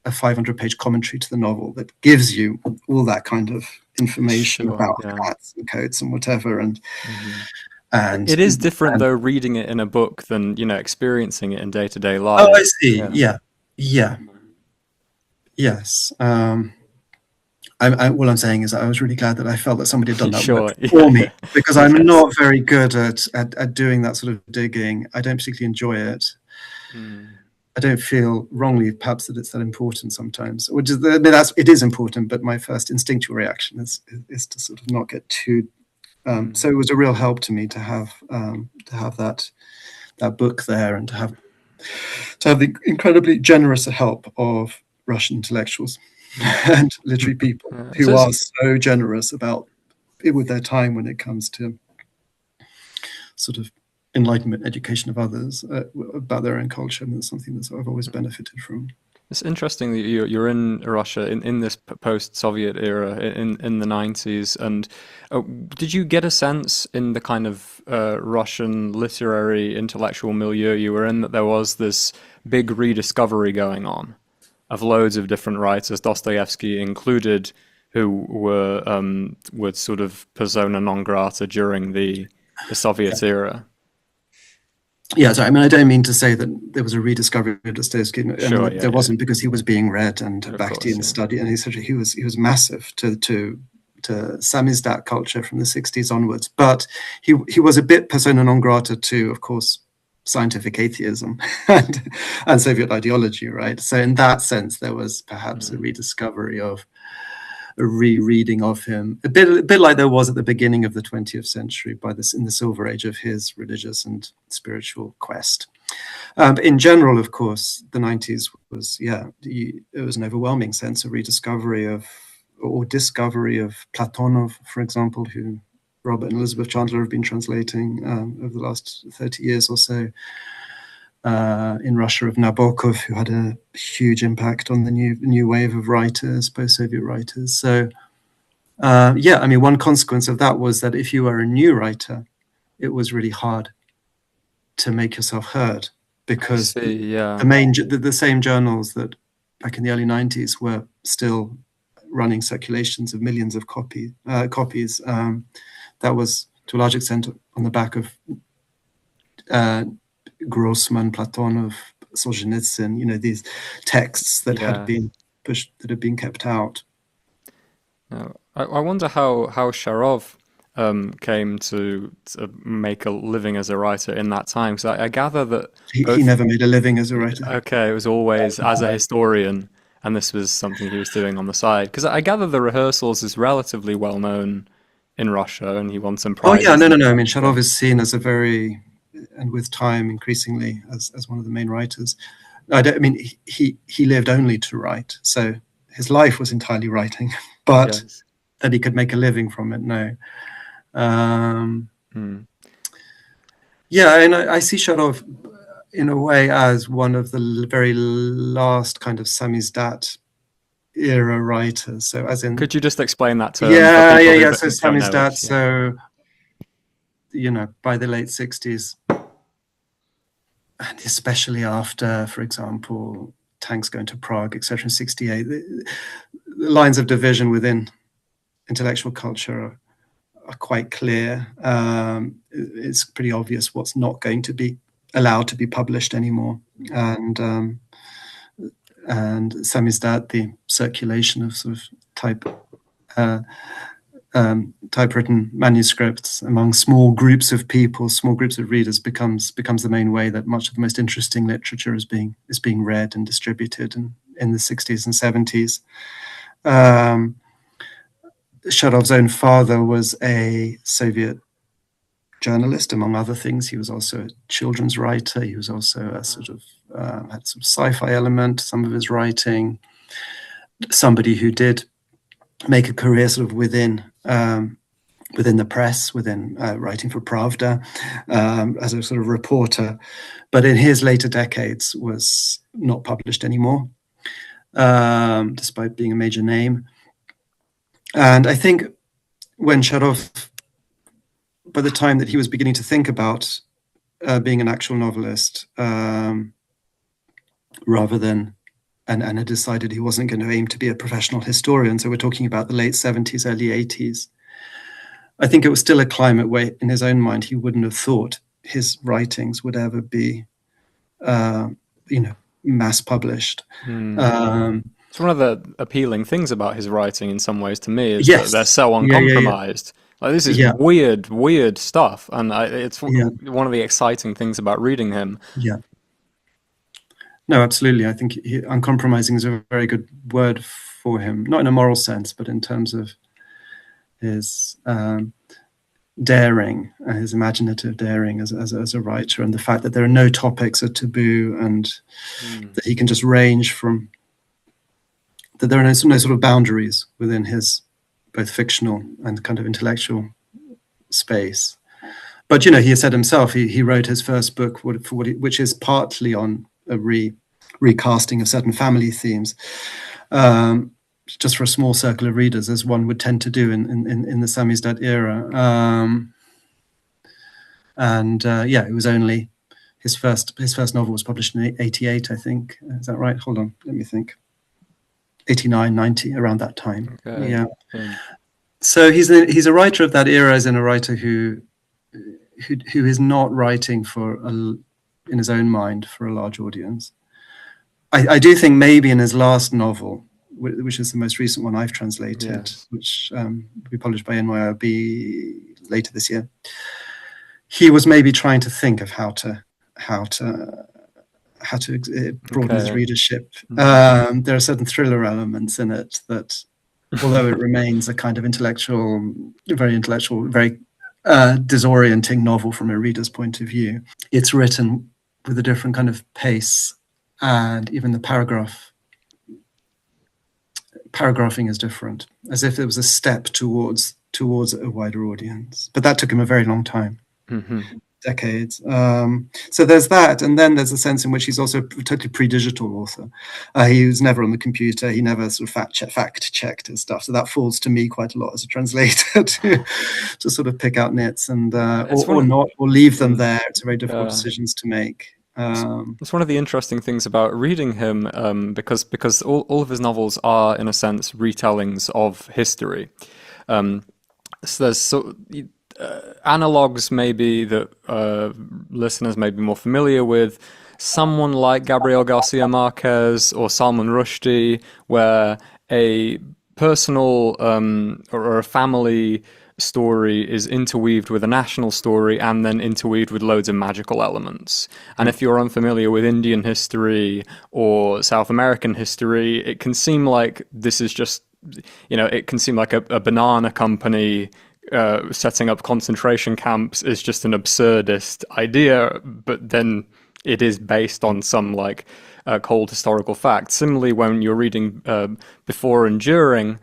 500-page commentary to the novel that gives you all that kind of information about hats and coats and whatever. And it is different though, reading it in a book than, you know, experiencing it in day-to-day life. Oh, I see. Yeah. Yes. All I'm saying is that I was really glad that I felt that somebody had done that work for me, because I'm not very good at doing that sort of digging. I don't particularly enjoy it. I don't feel wrongly, perhaps, that it's that important sometimes. Which is it is important, but my first instinctual reaction is to sort of not get too. So it was a real help to me to have that book there, and to have the incredibly generous help of Russian intellectuals and literary people who are so generous with their time when it comes to sort of enlightenment education of others about their own culture. And it's something that I've always benefited from. It's interesting that you're in Russia in this post-Soviet era in the 90s, and did you get a sense in the kind of Russian literary intellectual milieu you were in that there was this big rediscovery going on of loads of different writers, Dostoevsky included, who were sort of persona non grata during the Soviet era? Yeah, so I mean, I don't mean to say that there was a rediscovery of Dostoevsky. There wasn't, because he was being read and Bakhtin studied, and essentially he was massive to samizdat culture from the 60s onwards. But he was a bit persona non grata to, of course, scientific atheism and Soviet ideology, right? So in that sense, there was perhaps a rediscovery of a rereading of him, a bit like there was at the beginning of the 20th century in the silver age of his religious and spiritual quest. But in general, of course, the 90s was, it was an overwhelming sense of rediscovery or discovery of Platonov, for example, who Robert and Elizabeth Chandler have been translating over the last 30 years or so. In Russia, of Nabokov, who had a huge impact on the new wave of writers, post-Soviet writers. So, I mean, one consequence of that was that if you were a new writer, it was really hard to make yourself heard, because the same journals that back in the early 90s were still running circulations of millions of copies. That was to a large extent on the back of Grossman, Platonov, Solzhenitsyn, you know, these texts that had been pushed, that had been kept out. I wonder how Sharov came to make a living as a writer in that time. Because I gather that he never made a living as a writer. Okay, it was always as a historian, and this was something he was doing on the side. Because I gather the rehearsals is relatively well known in Russia, and he won some prizes. Oh yeah, no. I mean, Sharov is seen as a very, and with time increasingly as one of the main writers. I mean, he lived only to write, so his life was entirely writing, but that he could make a living from it, no. Yeah, and I see Sharov in a way as one of the very last kind of samizdat era writers. So as in, could you just explain that term? Yeah. So samizdat, so, you know, by the late 60s, and especially after, for example, tanks going to Prague, etc., in 68, the lines of division within intellectual culture are quite clear. It's pretty obvious what's not going to be allowed to be published anymore, and samizdat, the circulation of sort of typewritten manuscripts among small groups of people, small groups of readers, becomes the main way that much of the most interesting literature is being read and distributed in the 60s and 70s. Sharov's own father was a Soviet journalist, among other things. He was also a children's writer. He was also a sort of had some sci-fi element to some of his writing. Somebody who did make a career sort of within the press, within writing for Pravda, as a sort of reporter, but in his later decades was not published anymore. despite being a major name. And I think when Sharov, by the time that he was beginning to think about being an actual novelist, rather than, and had decided he wasn't going to aim to be a professional historian, so we're talking about the late 70s, early 80s, I think it was still a climate where in his own mind he wouldn't have thought his writings would ever be, mass published. It's one of the appealing things about his writing in some ways to me is Yes. that they're so uncompromised. Like, this is weird stuff, and it's one of the exciting things about reading him. Yeah. No, absolutely. I think uncompromising is a very good word for him, not in a moral sense, but in terms of his daring, his imaginative daring as a writer, and the fact that there are no topics are taboo, and that he can just range from, that there are no sort of boundaries within his both fictional and kind of intellectual space. But, he has said himself, he wrote his first book, which is partly on a recasting of certain family themes, just for a small circle of readers, as one would tend to do in the Samizdat era. It was only his first novel was published in 88, I think. Is that right? Hold on, let me think. 89, 90, around that time. Okay. Yeah. So he's a writer of that era, as in a writer who is not writing in his own mind for a large audience. I do think maybe in his last novel, which is the most recent one I've translated, which will be published by NYRB later this year, he was maybe trying to think of how to broaden his readership. There are certain thriller elements in it that, although it remains a kind of very disorienting novel from a reader's point of view, it's written with a different kind of pace, and even the paragraphing is different, as if it was a step towards a wider audience. But that took him a very long time. Decades. So there's that, and then there's a sense in which he's also a totally pre-digital author. He was never on the computer. He never sort of fact checked his stuff. So that falls to me quite a lot as a translator to sort of pick out nits and or leave them there. It's very difficult decisions to make. It's one of the interesting things about reading him, because all of his novels are, in a sense, retellings of history. So there's analogues maybe that listeners may be more familiar with. Someone like Gabriel Garcia Marquez or Salman Rushdie, where a personal or a family story is interweaved with a national story and then interweaved with loads of magical elements. And if you're unfamiliar with Indian history or South American history, it can seem like this is just, it can seem like a banana company setting up concentration camps is just an absurdist idea, but then it is based on some cold historical fact. Similarly, when you're reading Before and During,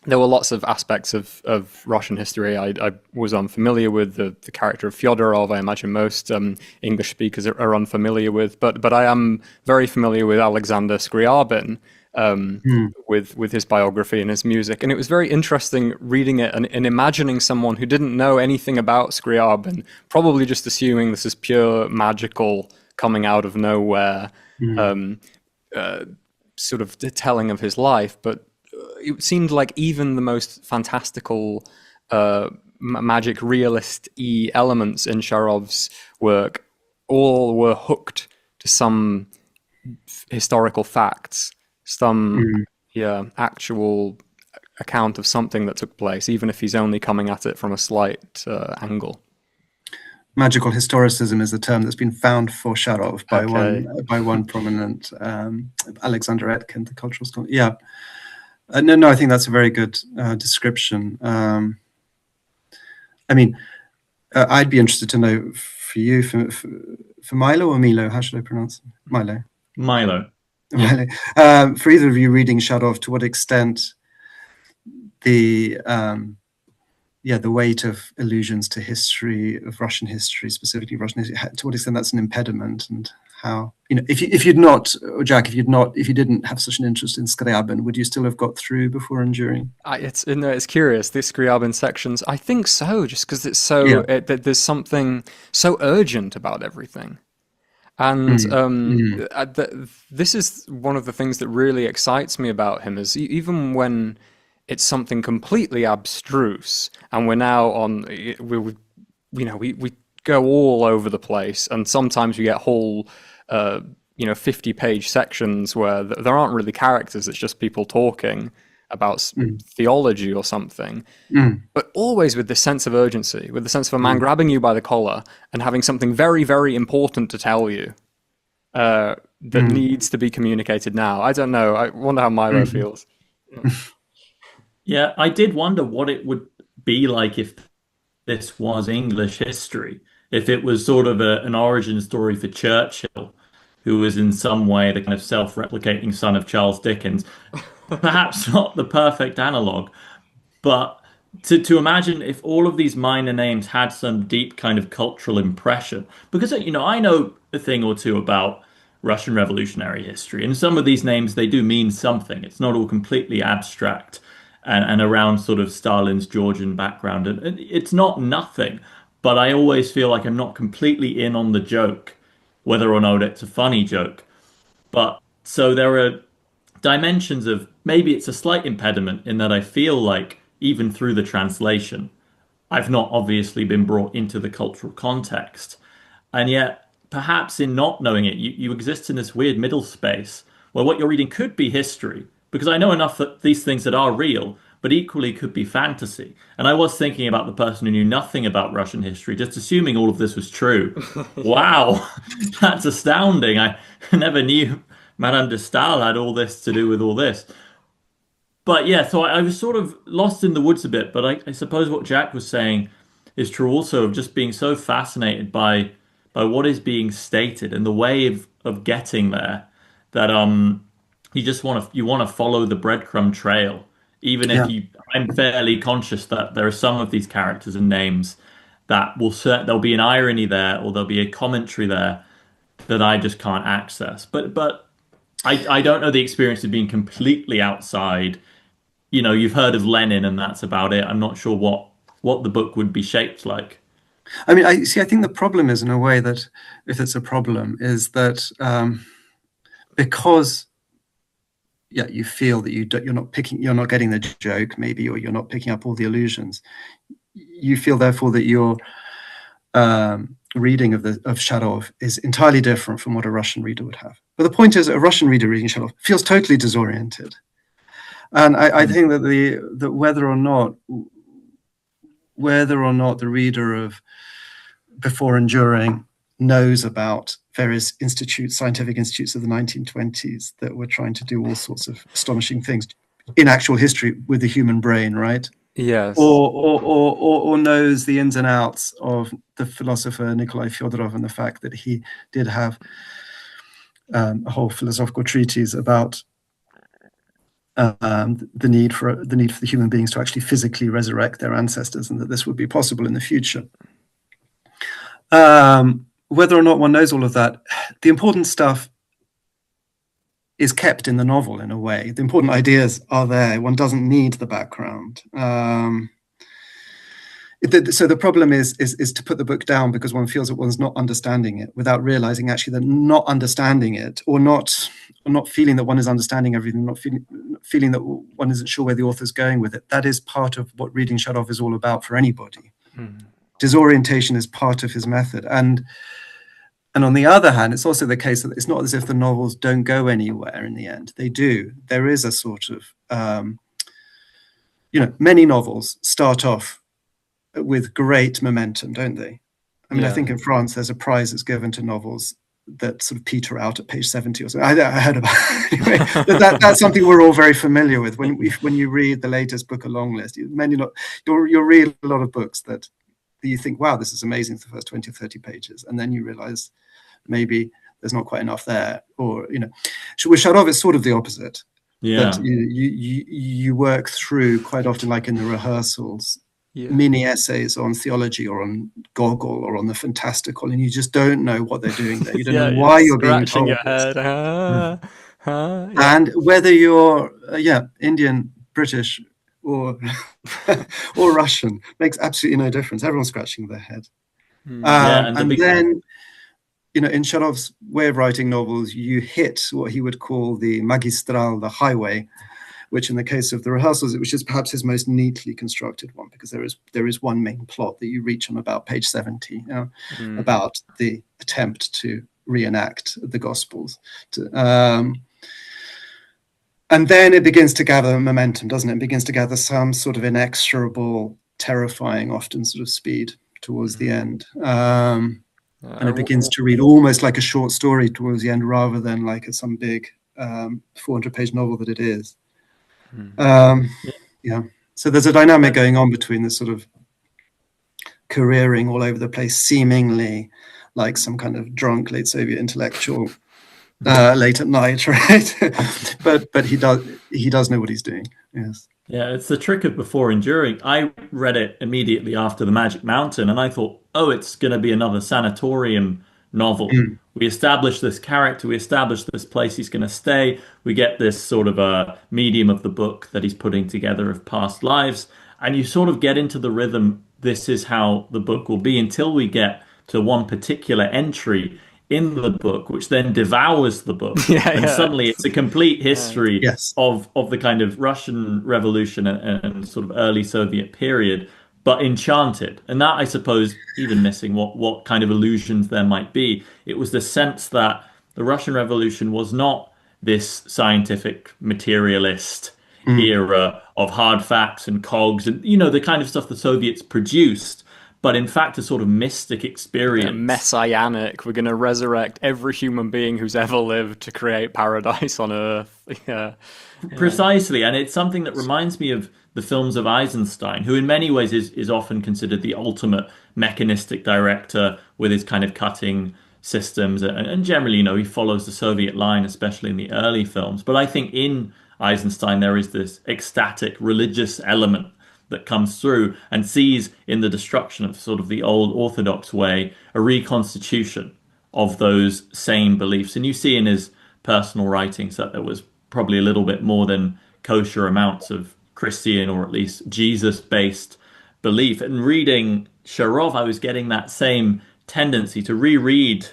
there were lots of aspects of Russian history I was unfamiliar with. The character of Fyodorov, I imagine most English speakers are unfamiliar with, but I am very familiar with Alexander Scriabin, with his biography and his music. And it was very interesting reading it and imagining someone who didn't know anything about Scriabin, probably just assuming this is pure magical coming out of nowhere, sort of telling of his life. But it seemed like even the most fantastical magic realist-y elements in Sharov's work all were hooked to some historical facts, some actual account of something that took place, even if he's only coming at it from a slight angle. Magical historicism is a term that's been found for Sharov by one prominent Alexander Etkin, the cultural scholar. Yeah. No, I think that's a very good description. I'd be interested to know for you, for Milo or Milo, how should I pronounce it? Milo. Milo. For either of you reading Sharov, to what extent the weight of allusions to history, of Russian history, specifically Russian history, to what extent that's an impediment, and how, if you'd not, or Jack, if you didn't have such an interest in Scriabin, would you still have got through Before and During? It's curious, the Scriabin sections. I think so, just because it's so there's something so urgent about everything. And this is one of the things that really excites me about him, is even when it's something completely abstruse, and we're now on, we go all over the place, and sometimes we get whole 50-page sections where there aren't really characters, it's just people talking about theology or something, but always with this sense of urgency, with the sense of a man grabbing you by the collar and having something very, very important to tell you that needs to be communicated now. I don't know. I wonder how Milo feels. Yeah, I did wonder what it would be like if this was English history, if it was sort of an origin story for Churchill, who was in some way the kind of self-replicating son of Charles Dickens. Perhaps not the perfect analog, but to imagine if all of these minor names had some deep kind of cultural impression. Because, I know a thing or two about Russian revolutionary history, and some of these names, they do mean something. It's not all completely abstract and around sort of Stalin's Georgian background. And it's not nothing, but I always feel like I'm not completely in on the joke, whether or not it's a funny joke. But so there are dimensions of, maybe it's a slight impediment in that I feel like even through the translation, I've not obviously been brought into the cultural context. And yet, perhaps in not knowing it, you exist in this weird middle space where what you're reading could be history, because I know enough that these things that are real, but equally could be fantasy. And I was thinking about the person who knew nothing about Russian history, just assuming all of this was true. Wow, that's astounding. I never knew Madame de Stael had all this to do with all this. But yeah, so I was sort of lost in the woods a bit, but I suppose what Jack was saying is true also, of just being so fascinated by what is being stated and the way of getting there, that you want to follow the breadcrumb trail, even if I'm fairly conscious that there are some of these characters and names that there'll be an irony there, or there'll be a commentary there that I just can't access. But I don't know the experience of being completely outside. You've heard of Lenin and that's about it. I'm not sure what the book would be shaped like. I mean, I think the problem is, in a way, that if it's a problem, is that because you feel that you're not getting the joke, maybe, or you're not picking up all the allusions. You feel, therefore, that your reading of Sharov is entirely different from what a Russian reader would have. But the point is, a Russian reader reading Sharov feels totally disoriented, and I think that whether or not the reader of Before and During knows about various scientific institutes of the 1920s that were trying to do all sorts of astonishing things in actual history with the human brain, right? Yes. Or knows the ins and outs of the philosopher Nikolai Fyodorov and the fact that he did have a whole philosophical treatise about the need for the human beings to actually physically resurrect their ancestors, and that this would be possible in the future. Whether or not one knows all of that, the important stuff is kept in the novel in a way. The important ideas are there. One doesn't need the background. So the problem is to put the book down because one feels that one's not understanding it, without realizing actually that not understanding it, or not feeling that one is understanding everything, not feeling that one isn't sure where the author's going with it. That is part of what reading Sharov is all about for anybody. Disorientation is part of his method. And on the other hand, it's also the case that it's not as if the novels don't go anywhere in the end. They do. There is a sort of, many novels start off with great momentum, don't they? I mean, I think in France, there's a prize that's given to novels that sort of peter out at page 70 or so. I heard about it. Anyway, that's something we're all very familiar with. When you read the latest book, A Long List, you'll read a lot of books that you think, wow, this is amazing for the first 20 or 30 pages. And then you realize maybe there's not quite enough there. Or, with Sharov, it's sort of the opposite. Yeah. That you work through quite often, like in the rehearsals, mini essays on theology or on Gogol or on the Fantastical, and you just don't know what they're doing there. You don't know why you're being scratching told your this. head. And whether you're Indian, British, or or Russian makes absolutely no difference. Everyone's scratching their head. And then, in Sharov's way of writing novels, you hit what he would call the magistral, the highway, which in the case of the rehearsals, which is perhaps his most neatly constructed one, because there is one main plot that you reach on about page 70, about the attempt to reenact the Gospels. And then it begins to gather momentum, doesn't it? It begins to gather some sort of inexorable, terrifying, often sort of speed towards the end. And it begins to read almost like a short story towards the end, rather than like some big 400-page novel that it is. So there's a dynamic going on between this sort of careering all over the place, seemingly like some kind of drunk late Soviet intellectual late at night, right? but he does know what he's doing. Yes. Yeah, it's the trick of Before Enduring. I read it immediately after The Magic Mountain, and I thought, oh, it's going to be another sanatorium novel. We establish this character, we establish this place he's going to stay, we get this sort of a medium of the book that he's putting together of past lives, and you sort of get into the rhythm, this is how the book will be, until we get to one particular entry in the book, which then devours the book. Suddenly it's a complete history of the kind of Russian Revolution and sort of early Soviet period, but enchanted. And that, I suppose, even missing what kind of illusions there might be, it was the sense that the Russian Revolution was not this scientific materialist era of hard facts and cogs and, the kind of stuff the Soviets produced, but in fact a sort of mystic experience. Messianic. We're going to resurrect every human being who's ever lived to create paradise on Earth. Precisely. And it's something that reminds me of the films of Eisenstein, who in many ways is often considered the ultimate mechanistic director with his kind of cutting systems. And generally, he follows the Soviet line, especially in the early films. But I think in Eisenstein, there is this ecstatic religious element that comes through and sees in the destruction of sort of the old orthodox way a reconstitution of those same beliefs. And you see in his personal writings that there was probably a little bit more than kosher amounts of Christian or at least Jesus-based belief. And reading Sharov, I was getting that same tendency to reread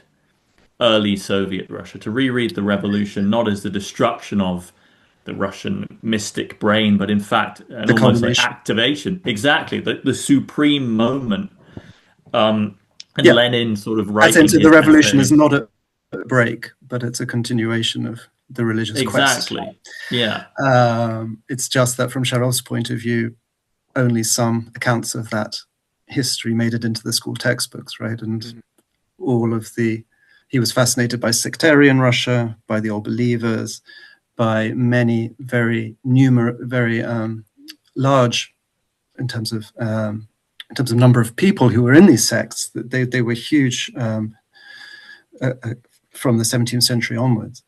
early Soviet Russia, to reread the revolution, not as the destruction of the Russian mystic brain, but in fact an almost like activation. Exactly, the supreme moment. And Lenin sort of writing the revolution is not a break, but it's a continuation of the religious quest. Exactly. Yeah. It's just that from Sharov's point of view, only some accounts of that history made it into the school textbooks, right? And he was fascinated by sectarian Russia, by the old believers, by many very large in terms of number of people who were in these sects. They were huge from the 17th century onwards,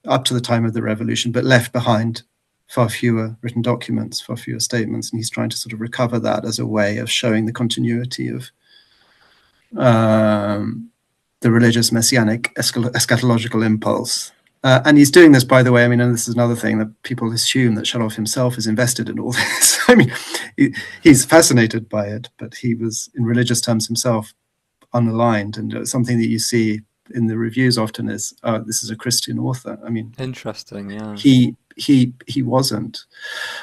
up to the time of the revolution, but left behind far fewer written documents, far fewer statements, and he's trying to sort of recover that as a way of showing the continuity of the religious messianic eschatological impulse. And he's doing this, by the way, and this is another thing that people assume that Sharov himself is invested in all this. He's fascinated by it, but he was, in religious terms himself, unaligned. And something that you see in the reviews often is, this is a Christian author. Interesting, yeah. He wasn't.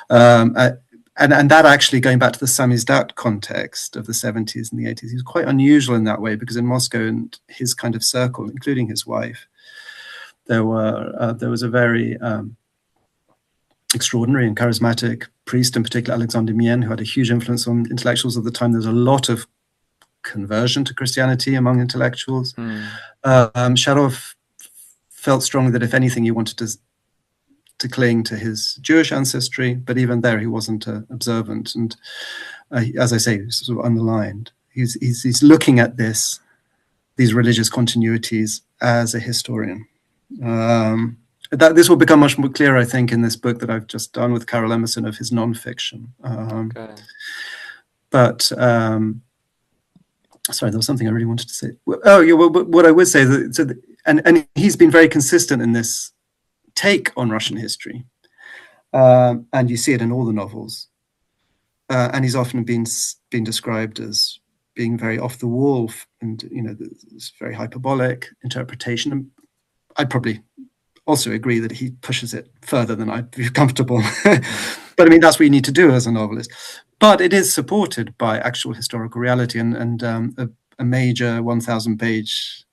And that actually, going back to the samizdat context of the 70s and the 80s, he was quite unusual in that way, because in Moscow and his kind of circle, including his wife, there was a very extraordinary and charismatic priest, in particular Alexander Mien, who had a huge influence on intellectuals at the time. There was a lot of conversion to Christianity among intellectuals. Sharov felt strongly that if anything, he wanted to cling to his Jewish ancestry, but even there he wasn't observant. And as I say, he's sort of underlined. He's looking at these religious continuities as a historian. That this will become much more clear, I think, in this book that I've just done with Carol Emerson of his nonfiction. but sorry, there was something I really wanted to say. Oh, yeah. Well, what I would say that, and he's been very consistent in this take on Russian history, and you see it in all the novels. And he's often been described as being very off the wall, and this very hyperbolic interpretation. And I'd probably also agree that he pushes it further than I'd be comfortable. But I mean, that's what you need to do as a novelist. But it is supported by actual historical reality, and a major 1,000-page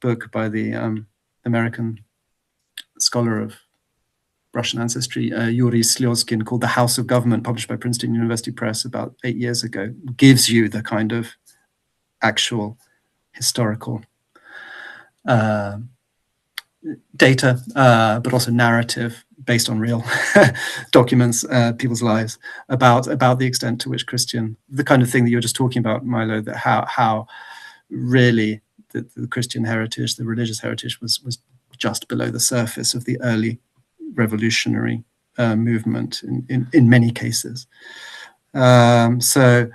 book by the American scholar of Russian ancestry, Yuri Slyozkin, called The House of Government, published by Princeton University Press about 8 years ago, gives you the kind of actual historical data, but also narrative based on real documents, people's lives, about the extent to which the kind of thing that you're just talking about, Milo, that how really the Christian heritage, the religious heritage was just below the surface of the early revolutionary movement in many cases. So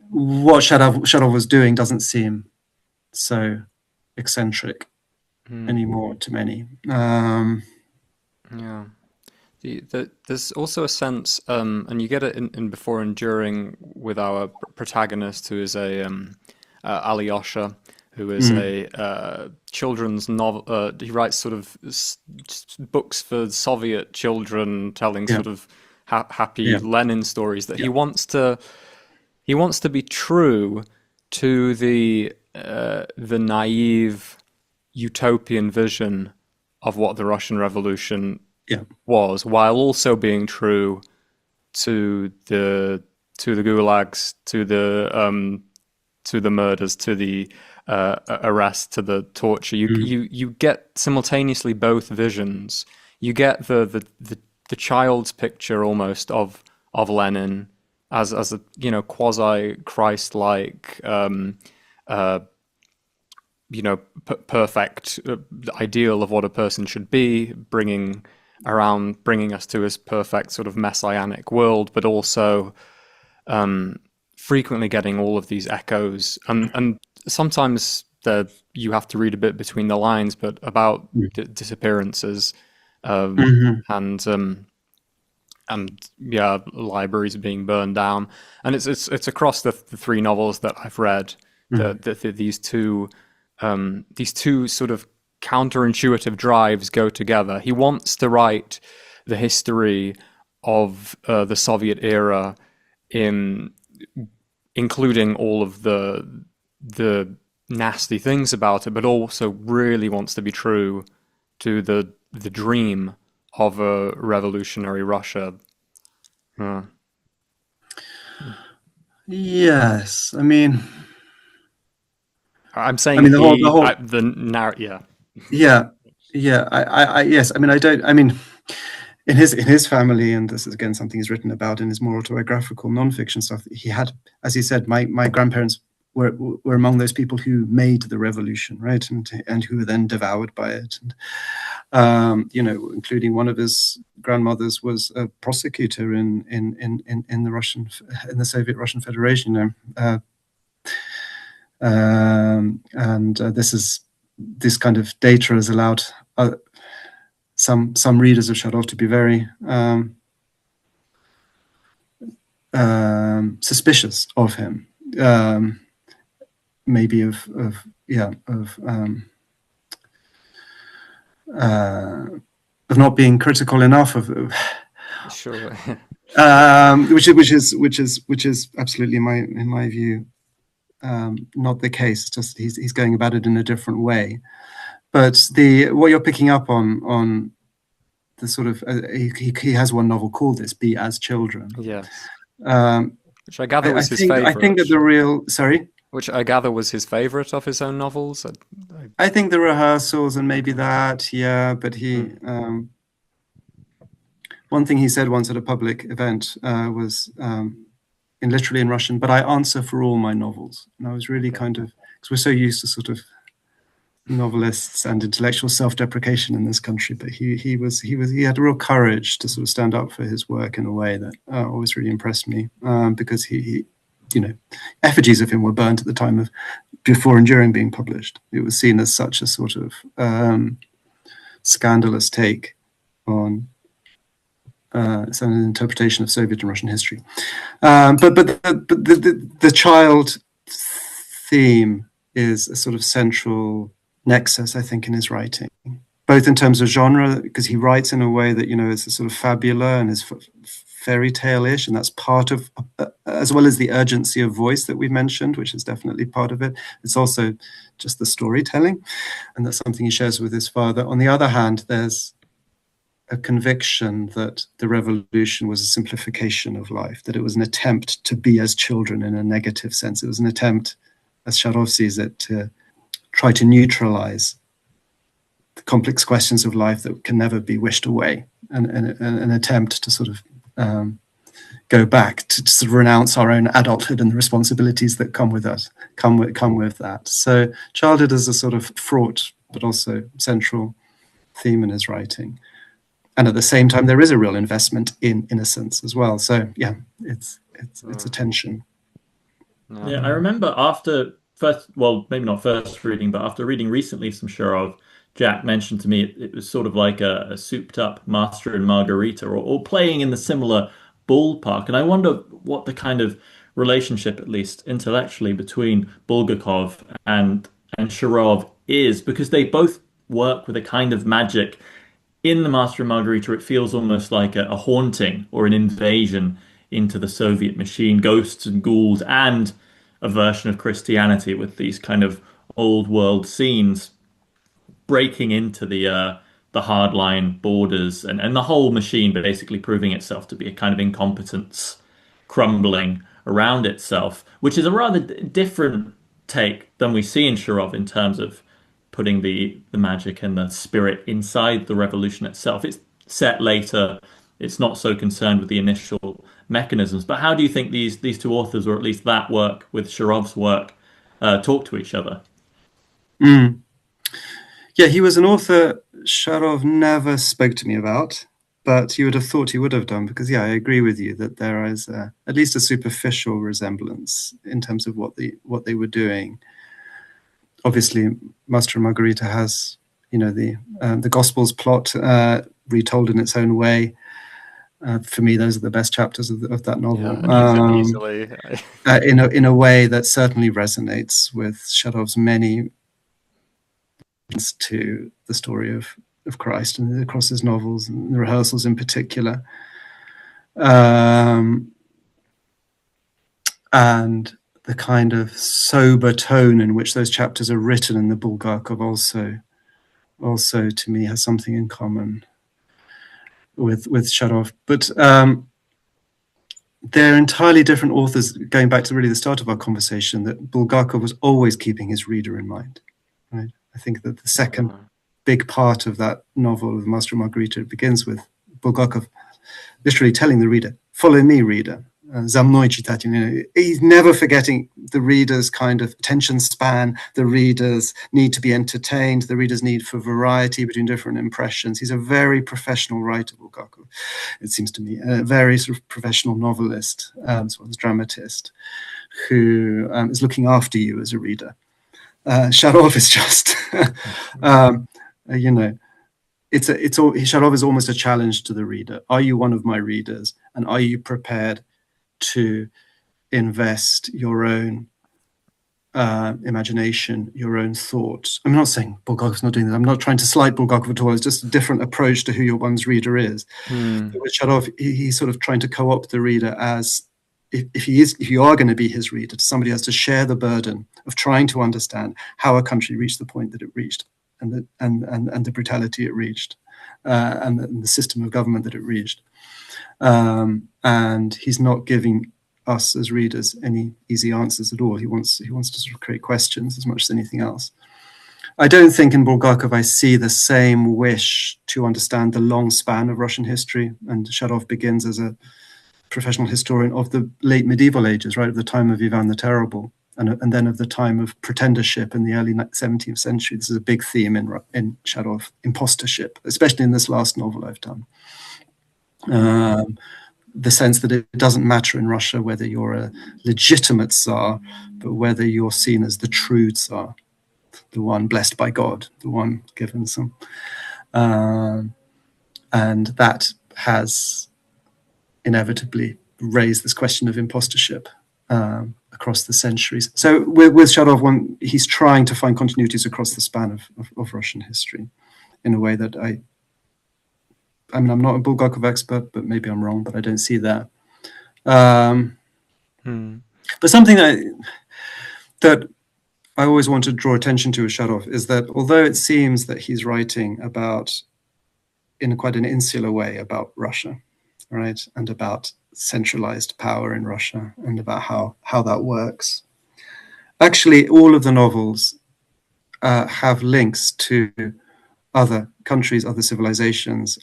what Sharov was doing doesn't seem so eccentric anymore to many. Yeah. There's also a sense, and you get it in Before and During with our protagonist, who is a Alyosha, who is a children's novel. He writes sort of books for Soviet children, telling sort of happy Lenin stories. That he wants to be true to the naive utopian vision of what the Russian Revolution was, while also being true to the gulags, to the murders, to the arrest, to the torture. You get simultaneously both visions. You get the child's picture almost of Lenin as a quasi Christ-like perfect ideal of what a person should be, bringing us to his perfect sort of messianic world, but also frequently getting all of these echoes, and sometimes you have to read a bit between the lines, but about disappearances and libraries being burned down, and it's across the three novels that I've read that these two sort of counterintuitive drives go together. He wants to write the history of the Soviet era, including all of the nasty things about it, but also really wants to be true to the dream of a revolutionary Russia. Yes, I mean, I'm saying the whole narrative. Yes. I mean, I don't. I mean, in his family, and this is again something he's written about in his more autobiographical nonfiction stuff. He had, as he said, my grandparents were among those people who made the revolution, right, and who were then devoured by it, and including one of his grandmothers was a prosecutor in the Soviet Russian Federation, and this kind of data has allowed some readers of Sharov to be very suspicious of him, maybe of not being critical enough of Sure. which is absolutely in my view not the case. It's just he's going about it in a different way. But what you're picking up on the sort of he has one novel called this, Be As Children. Yes. Which I gather was his favorite. I think that Which I gather was his favorite of his own novels. I think The Rehearsals and maybe that, yeah. But he one thing he said once at a public event was literally in Russian, but I answer for all my novels. And I was really kind of, because we're so used to sort of novelists and intellectual self-deprecation in this country, but he had a real courage to sort of stand up for his work in a way that always really impressed me, because he effigies of him were burnt at the time of before and during being published. It was seen as such a sort of scandalous take on it's an interpretation of Soviet and Russian history. But the child theme is a sort of central nexus, I think, in his writing, both in terms of genre, because he writes in a way that, is a sort of fabula and is fairy tale-ish, and that's part of, as well as the urgency of voice that we've mentioned, which is definitely part of it. It's also just the storytelling, and that's something he shares with his father. On the other hand, there's a conviction that the revolution was a simplification of life, that it was an attempt to be as children in a negative sense. It was an attempt, as Sharov sees it, to try to neutralize the complex questions of life that can never be wished away, and an attempt to sort of go back to sort of renounce our own adulthood and the responsibilities that come with us, come with that. So childhood is a sort of fraught but also central theme in his writing. And at the same time, there is a real investment in innocence as well. So yeah, it's a tension. Yeah, I remember maybe not first reading, but after reading recently some Sharov, Jack mentioned to me it was sort of like a souped up Master and Margarita, or playing in the similar ballpark. And I wonder what the kind of relationship, at least intellectually, between Bulgakov and Sharov is, because they both work with a kind of magic. In the Master and Margarita, it feels almost like a haunting or an invasion into the Soviet machine, ghosts and ghouls, and a version of Christianity with these kind of old world scenes breaking into the hardline borders, and the whole machine basically proving itself to be a kind of incompetence crumbling around itself, which is a rather different take than we see in Sharov in terms of putting the magic and the spirit inside the revolution itself. It's set later. It's not so concerned with the initial mechanisms. But how do you think these two authors, or at least that work with Sharov's work, talk to each other? Yeah, he was an author Sharov never spoke to me about, but you would have thought he would have done, because, yeah, I agree with you that there is at least a superficial resemblance in terms of what they were doing. Obviously, Master and Margarita has, the Gospels plot retold in its own way. For me, those are the best chapters of that novel. Yeah, easily. In a way that certainly resonates with Sharov's many to the story of Christ, and across his novels and the rehearsals in particular. And the kind of sober tone in which those chapters are written in the Bulgakov also to me has something in common with Sharov. But they're entirely different authors, going back to really the start of our conversation, that Bulgakov was always keeping his reader in mind. Right? I think that the second big part of that novel of Master and Margarita begins with Bulgakov literally telling the reader, "Follow me, reader." За мной, читатель. He's never forgetting the reader's kind of attention span, the reader's need to be entertained, the reader's need for variety between different impressions. He's a very professional writer, Bulgakov, it seems to me, a very sort of professional novelist, as well as dramatist, who is looking after you as a reader. Sharov is just, Sharov is almost a challenge to the reader. Are you one of my readers? And are you prepared to invest your own imagination, your own thoughts? I'm not saying Bulgakov's not doing that. I'm not trying to slight Bulgakov at all. It's just a different approach to who one's reader is. With Sharov, he's sort of trying to co-opt the reader as, if you are going to be his reader, somebody has to share the burden of trying to understand how a country reached the point that it reached, and the brutality it reached, and the system of government that it reached. And he's not giving us as readers any easy answers at all. He wants to sort of create questions as much as anything else. I don't think in Bulgakov I see the same wish to understand the long span of Russian history. And Sharov begins as a professional historian of the late medieval ages, right, at the time of Ivan the Terrible. and then of the time of pretendership in the early 17th century. This is a big theme in Sharov, impostorship, especially in this last novel I've done. The sense that it doesn't matter in Russia whether you're a legitimate Tsar, but whether you're seen as the true Tsar, the one blessed by God, the one given some. And that has inevitably raised this question of impostorship across the centuries. So with Sharov, he's trying to find continuities across the span of Russian history in a way that I mean, I'm not a Bulgakov expert, but maybe I'm wrong, but I don't see that. But something that I always want to draw attention to with Sharov is that although it seems that he's writing about, in quite an insular way, about Russia, right, and about centralized power in Russia and about how that works, actually all of the novels have links to other countries, other civilizations,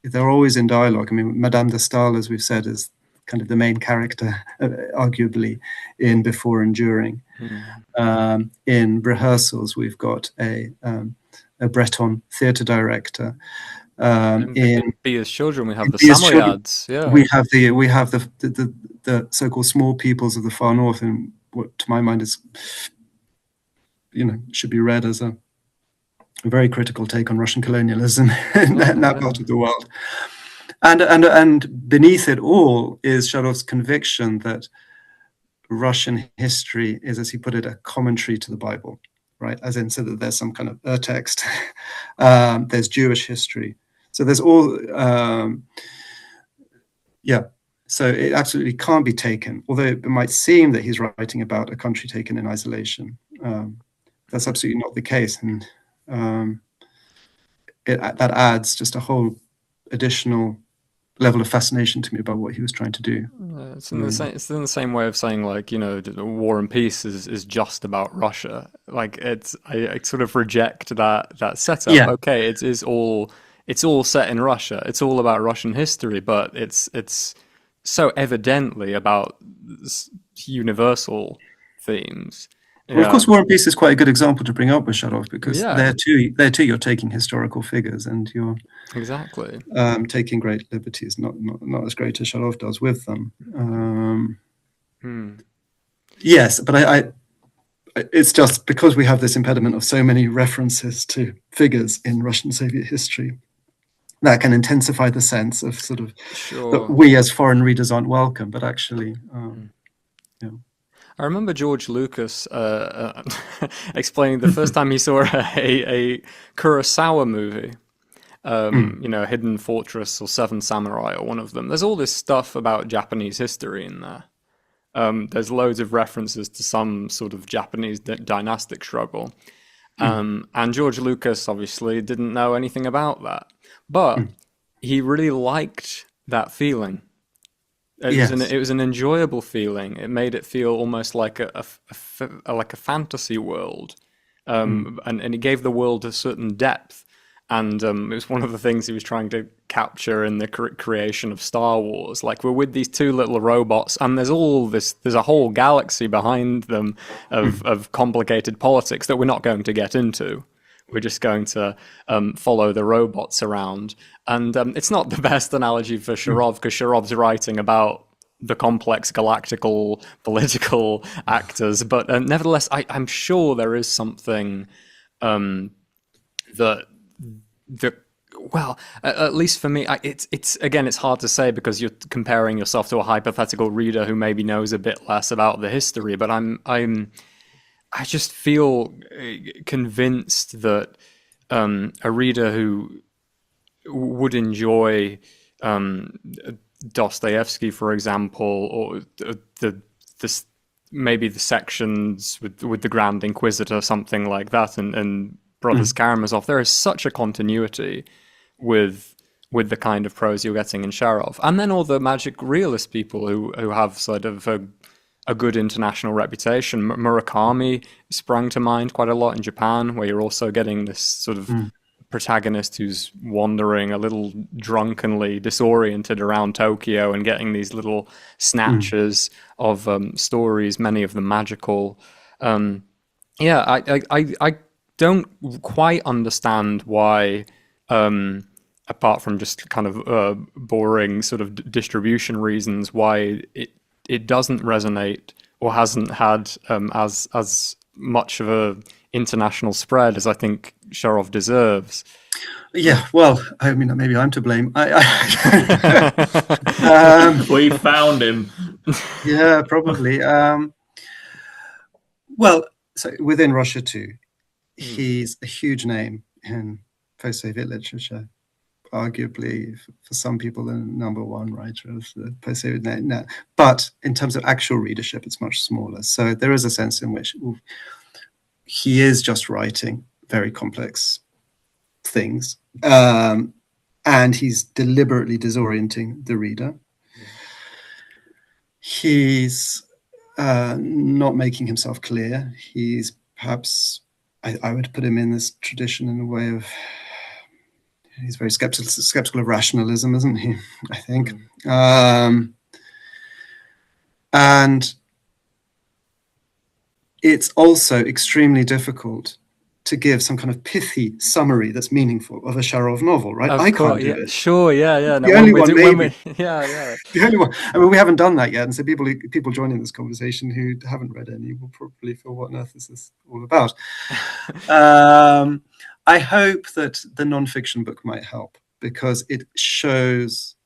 they're always in dialogue. I mean, Madame de Stael, as we've said, is kind of the main character, arguably, in Before and During. In Rehearsals, we've got a Breton theatre director. In Be As Children, we have the Samoyeds. Yeah, we have the so-called small peoples of the far north, and what to my mind is, should be read as a very critical take on Russian colonialism in that part of the world. And beneath it all is Sharov's conviction that Russian history is, as he put it, a commentary to the Bible, right? As in, so that there's some kind of text. There's Jewish history. So there's all, so it absolutely can't be taken, although it might seem that he's writing about a country taken in isolation. That's absolutely not the case. And that adds just a whole additional level of fascination to me about what he was trying to do. It's in the same way of saying, like, War and Peace is just about Russia. Like, I sort of reject that setup. Yeah. Okay, it's all set in Russia. It's all about Russian history, but it's so evidently about universal themes. Well, of course, War and Peace is quite a good example to bring up with Sharov, because there too you're taking historical figures and you're exactly taking great liberties, not as great as Sharov does with them. Yes, but I it's just because we have this impediment of so many references to figures in Russian Soviet history that can intensify the sense of sort of that we as foreign readers aren't welcome, but actually, I remember George Lucas explaining the first time he saw a Kurosawa movie, Hidden Fortress or Seven Samurai or one of them. There's all this stuff about Japanese history in there. There's loads of references to some sort of Japanese dynastic struggle. And George Lucas obviously didn't know anything about that. But he really liked that feeling. It was an enjoyable feeling. It made it feel almost like a fantasy world, and it gave the world a certain depth. And it was one of the things he was trying to capture in the creation of Star Wars. Like, we're with these two little robots, and there's a whole galaxy behind them of complicated politics that we're not going to get into. We're just going to follow the robots around. And it's not the best analogy for Sharov, because Sharov's writing about the complex galactical political actors. But nevertheless, I'm sure there is something that well, at least for me, it's hard to say, because you're comparing yourself to a hypothetical reader who maybe knows a bit less about the history. But I just feel convinced that a reader who would enjoy Dostoevsky, for example, or maybe the sections with the Grand Inquisitor, something like that, and Brothers Karamazov, there is such a continuity with the kind of prose you're getting in Sharov. And then all the magic realist people who have sort of a good international reputation. Murakami sprang to mind quite a lot in Japan, where you're also getting this sort of protagonist who's wandering a little drunkenly disoriented around Tokyo and getting these little snatches of stories, many of them magical. I don't quite understand why, apart from just kind of boring sort of distribution reasons, why it doesn't resonate or hasn't had as much of a international spread as I think Sharov deserves. Yeah, well, I mean, maybe I'm to blame. We found him. Yeah, probably. Well, so within Russia too, he's a huge name in post-Soviet literature. Arguably, for some people, the number one writer of the post-Soviet net. But in terms of actual readership, it's much smaller. So there is a sense in which he is just writing very complex things, and he's deliberately disorienting the reader. He's not making himself clear. He's perhaps, I would put him in this tradition in a way of, he's very skeptical of rationalism, isn't he? I think. And it's also extremely difficult to give some kind of pithy summary that's meaningful of a Sharov novel, right? I can't do it. Sure, yeah. The only one, maybe. Yeah. The only one. I mean, we haven't done that yet, and so people joining this conversation who haven't read any will probably feel, what on earth is this all about? I hope that the nonfiction book might help, because it shows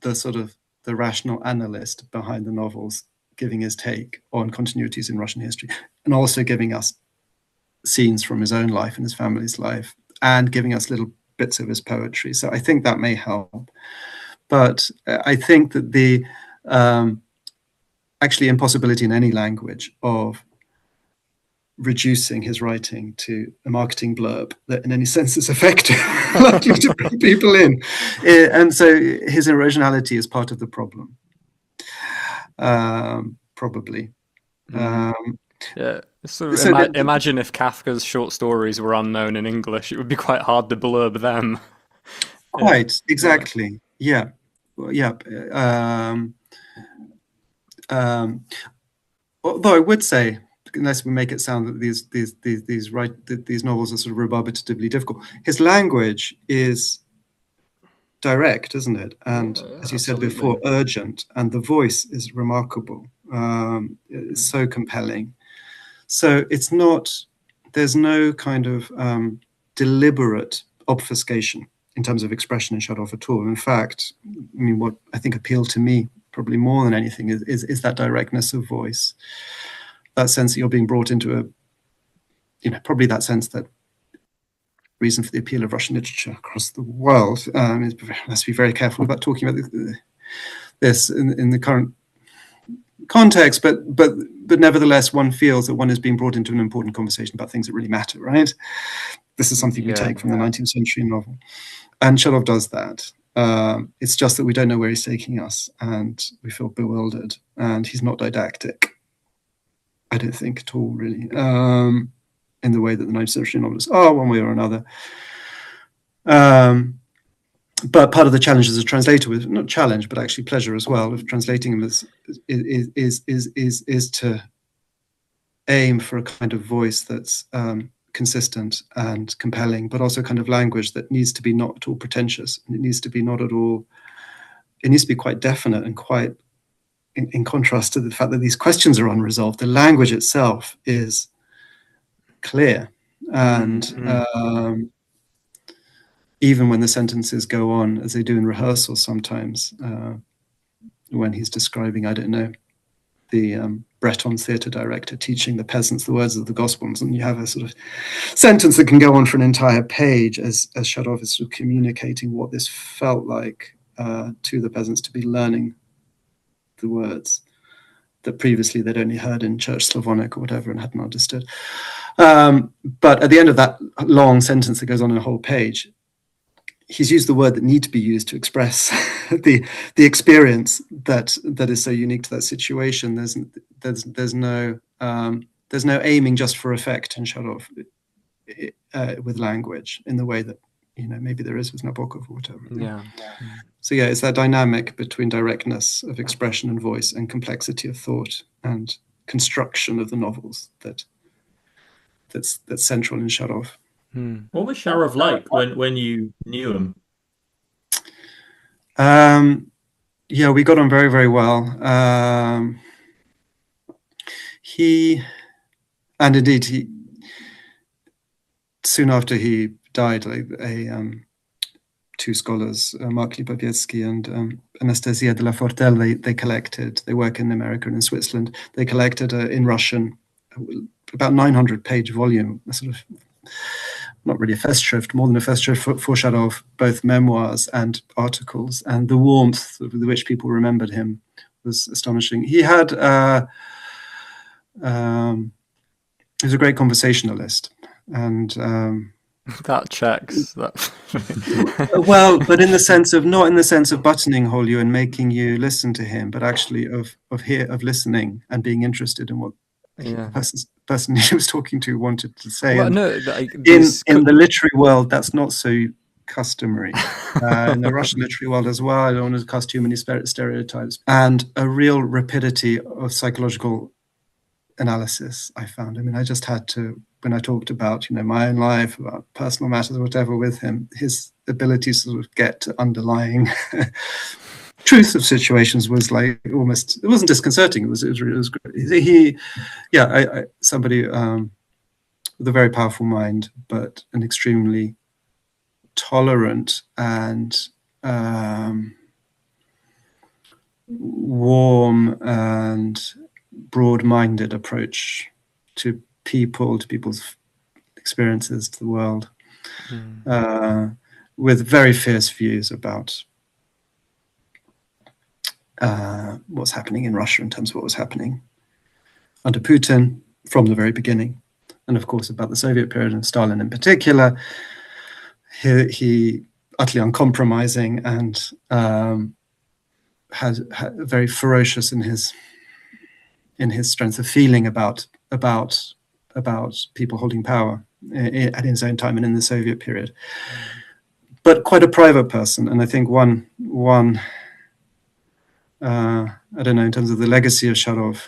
the sort of the rational analyst behind the novels giving his take on continuities in Russian history, and also giving us scenes from his own life and his family's life, and giving us little bits of his poetry. So I think that may help. But I think that the actually impossibility in any language of reducing his writing to a marketing blurb that in any sense is effective, likely to bring people in. And so his originality is part of the problem, probably. Yeah. Imagine if Kafka's short stories were unknown in English. It would be quite hard to blurb them. Quite, exactly. Yeah. Yeah. Although I would say, unless we make it sound that these novels are sort of rebarbatively difficult, his language is direct, isn't it? And as you said before, urgent, and the voice is remarkable. It's so compelling. So it's not, there's no kind of deliberate obfuscation in terms of expression in Sharov at all. In fact, I mean, what I think appealed to me probably more than anything is that directness of voice, that sense that you're being brought into probably that sense that reason for the appeal of Russian literature across the world. Let's be very careful about talking about this in the current context, but nevertheless, one feels that one is being brought into an important conversation about things that really matter, right? This is something we take from the 19th century novel. And Sharov does that. It's just that we don't know where he's taking us, and we feel bewildered. And he's not didactic, I don't think at all, really, in the way that the 19th century novelists are, one way or another. But part of the challenge as a translator, with not challenge, but actually pleasure as well, of translating them is to aim for a kind of voice that's consistent and compelling, but also kind of language that needs to be not at all pretentious. And it needs to be not at all, it needs to be quite definite and quite in contrast to the fact that these questions are unresolved. The language itself is clear. And even when the sentences go on, as they do in rehearsals sometimes, when he's describing, I don't know, the Breton theatre director teaching the peasants the words of the Gospels, and you have a sort of sentence that can go on for an entire page as Sharov is sort of communicating what this felt like to the peasants to be learning the words that previously they'd only heard in Church Slavonic or whatever and hadn't understood. But at the end of that long sentence that goes on in a whole page, he's used the word that need to be used to express the experience that is so unique to that situation. There's no aiming just for effect in Sharov with language in the way that maybe there is with Nabokov or whatever. Yeah. So yeah, it's that dynamic between directness of expression and voice and complexity of thought and construction of the novels that's central in Sharov. What was Sharov like when you knew him? Yeah, we got on very, very well. He soon after he died, two scholars, Mark Lipovetsky and Anastasia de la Fortelle, they work in America and in Switzerland. They collected in Russian about 900-page volume, a sort of, not really a festschrift, more than a festschrift for Sharov, both memoirs and articles, and the warmth with which people remembered him was astonishing. He had, he was a great conversationalist, and that checks. well, but not in the sense of buttoning-hole you and making you listen to him, but actually of listening and being interested in what the person he was talking to wanted to say. Well, in the literary world, that's not so customary. In the Russian literary world as well, I don't want to cast too many stereotypes. And a real rapidity of psychological analysis, I found. I mean, I just had to, when I talked about, my own life, about personal matters or whatever with him, his ability to sort of get to underlying truth of situations was like almost, it wasn't disconcerting. It was great. Somebody with a very powerful mind, but an extremely tolerant and warm and broad-minded approach to people's experiences, to the world, with very fierce views about what's happening in Russia in terms of what was happening under Putin from the very beginning, and of course about the Soviet period and Stalin in particular. He utterly uncompromising and has very ferocious in his strength of feeling about people holding power at his own time and in the Soviet period, but quite a private person. And I think one I don't know, in terms of the legacy of Sharov,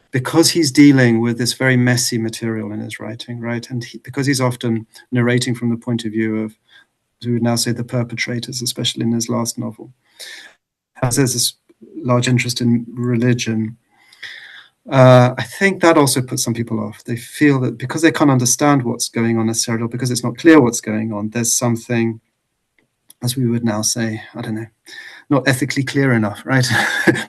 because he's dealing with this very messy material in his writing, right? And because he's often narrating from the point of view of, we would now say, the perpetrators, especially in his last novel, as there's this large interest in religion, I think that also puts some people off. They feel that because they can't understand what's going on necessarily, or because it's not clear what's going on, there's something, as we would now say, I don't know, not ethically clear enough, right?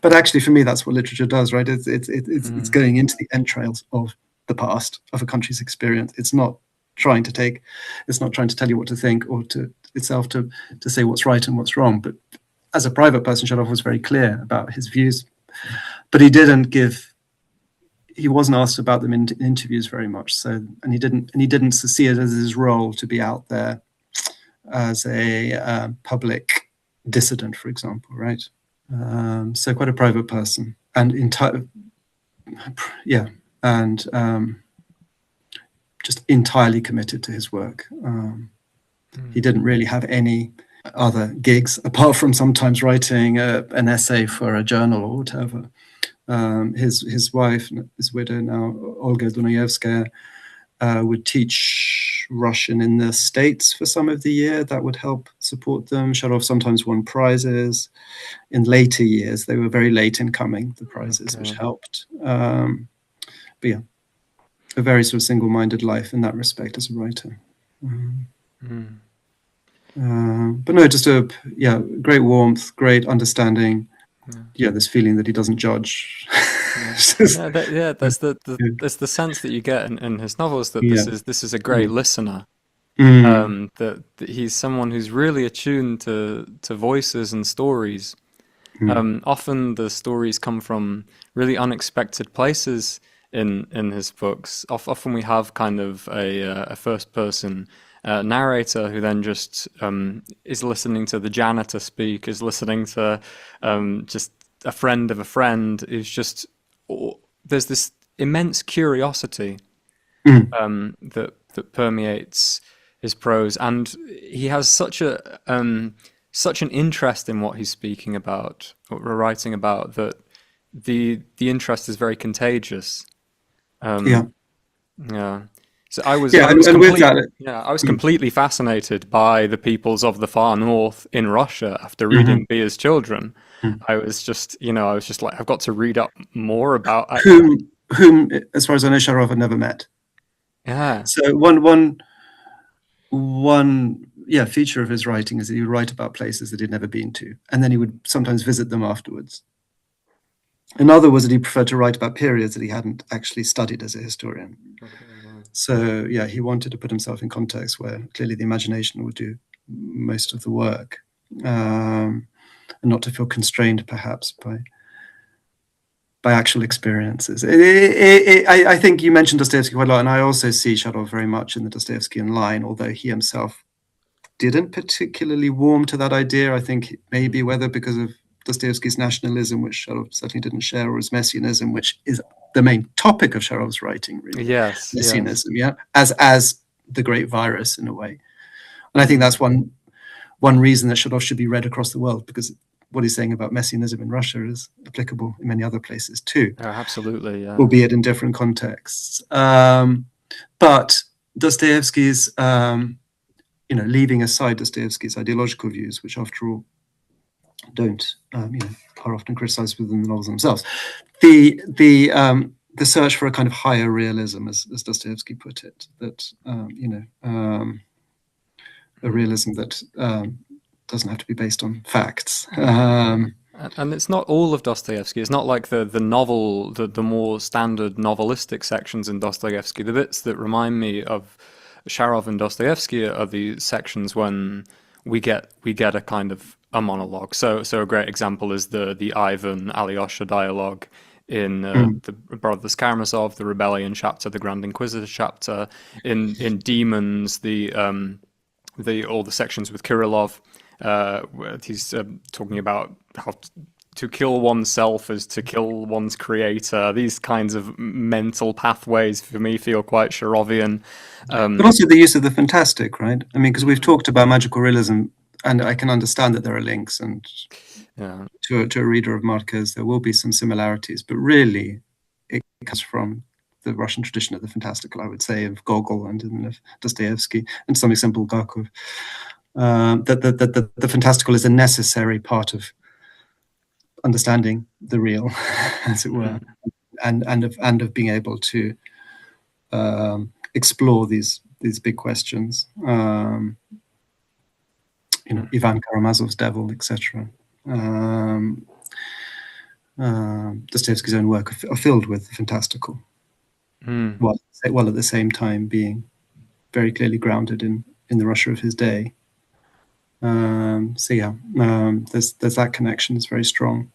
But actually, for me, that's what literature does, right? It's going into the entrails of the past, of a country's experience. It's not trying to tell you what to think or to say what's right and what's wrong. But as a private person, Sharov was very clear about his views, but he wasn't asked about them in interviews very much. So, and he didn't see it as his role to be out there as a public dissident, for example, right? So quite a private person, and just entirely committed to his work. He didn't really have any other gigs apart from sometimes writing an essay for a journal or whatever. His wife, his widow now, Olga Dunayevskaya, would teach Russian in the States for some of the year. That would help support them. Sharov sometimes won prizes. In later years, they were very late in coming, the prizes, which helped. But yeah, a very sort of single-minded life in that respect as a writer. But no, just great warmth, great understanding. This feeling that he doesn't judge. There's the sense that you get in his novels that this is a great listener. That he's someone who's really attuned to voices and stories. Often the stories come from really unexpected places in his books. Often we have kind of a first person narrator who then just is listening to the janitor speak, is listening to just a friend of a friend, is just, there's this immense curiosity that permeates his prose, and he has such an interest in what he's speaking about, what we're writing about, that the interest is very contagious. Yeah. Yeah. So I was, Yeah, and with that, I was completely fascinated by the peoples of the far north in Russia after reading Beer's Children. I was just like, I've got to read up more about whom, as far as I know, Sharov had never met. Yeah. So one feature of his writing is that he would write about places that he'd never been to, and then he would sometimes visit them afterwards. Another was that he preferred to write about periods that he hadn't actually studied as a historian. So yeah, he wanted to put himself in context where clearly the imagination would do most of the work, and not to feel constrained perhaps by actual experiences. I think you mentioned Dostoevsky quite a lot, and I also see Sharov very much in the Dostoevskian line, although he himself didn't particularly warm to that idea. I think maybe whether because of Dostoevsky's nationalism, which Sharov certainly didn't share, or his messianism, which is the main topic of Sharov's writing, really. Yes, messianism, yeah, as the great virus in a way. And I think that's one reason that Sharov should be read across the world, because what he's saying about messianism in Russia is applicable in many other places too. Oh, absolutely, yeah. Albeit in different contexts. But Dostoevsky's, leaving aside Dostoevsky's ideological views, which after all don't, are often criticized within the novels themselves. The search for a kind of higher realism, as Dostoevsky put it, that a realism that doesn't have to be based on facts. And it's not all of Dostoevsky. It's not like the novel, the more standard novelistic sections in Dostoevsky. The bits that remind me of Sharov and Dostoevsky are the sections when we get a kind of a monologue. So a great example is the Ivan Alyosha dialogue in the Brothers Karamazov, the Rebellion chapter, the Grand Inquisitor chapter, in Demons, all the sections with Kirillov, where he's talking about how to kill oneself is to kill one's creator. These kinds of mental pathways for me feel quite Sharovian. But also the use of the fantastic, right? I mean, because we've talked about magical realism, and I can understand that there are links, and to a reader of Marquez, there will be some similarities, but really it comes from the Russian tradition of the fantastical, I would say, of Gogol and of Dostoevsky, and to some extent Bulgakov. That the fantastical is a necessary part of understanding the real, as it were, and of being able to explore these big questions. Ivan Karamazov's Devil, etc. Dostoevsky's own work are filled with the fantastical, while at the same time being very clearly grounded in the Russia of his day. There's that connection is very strong.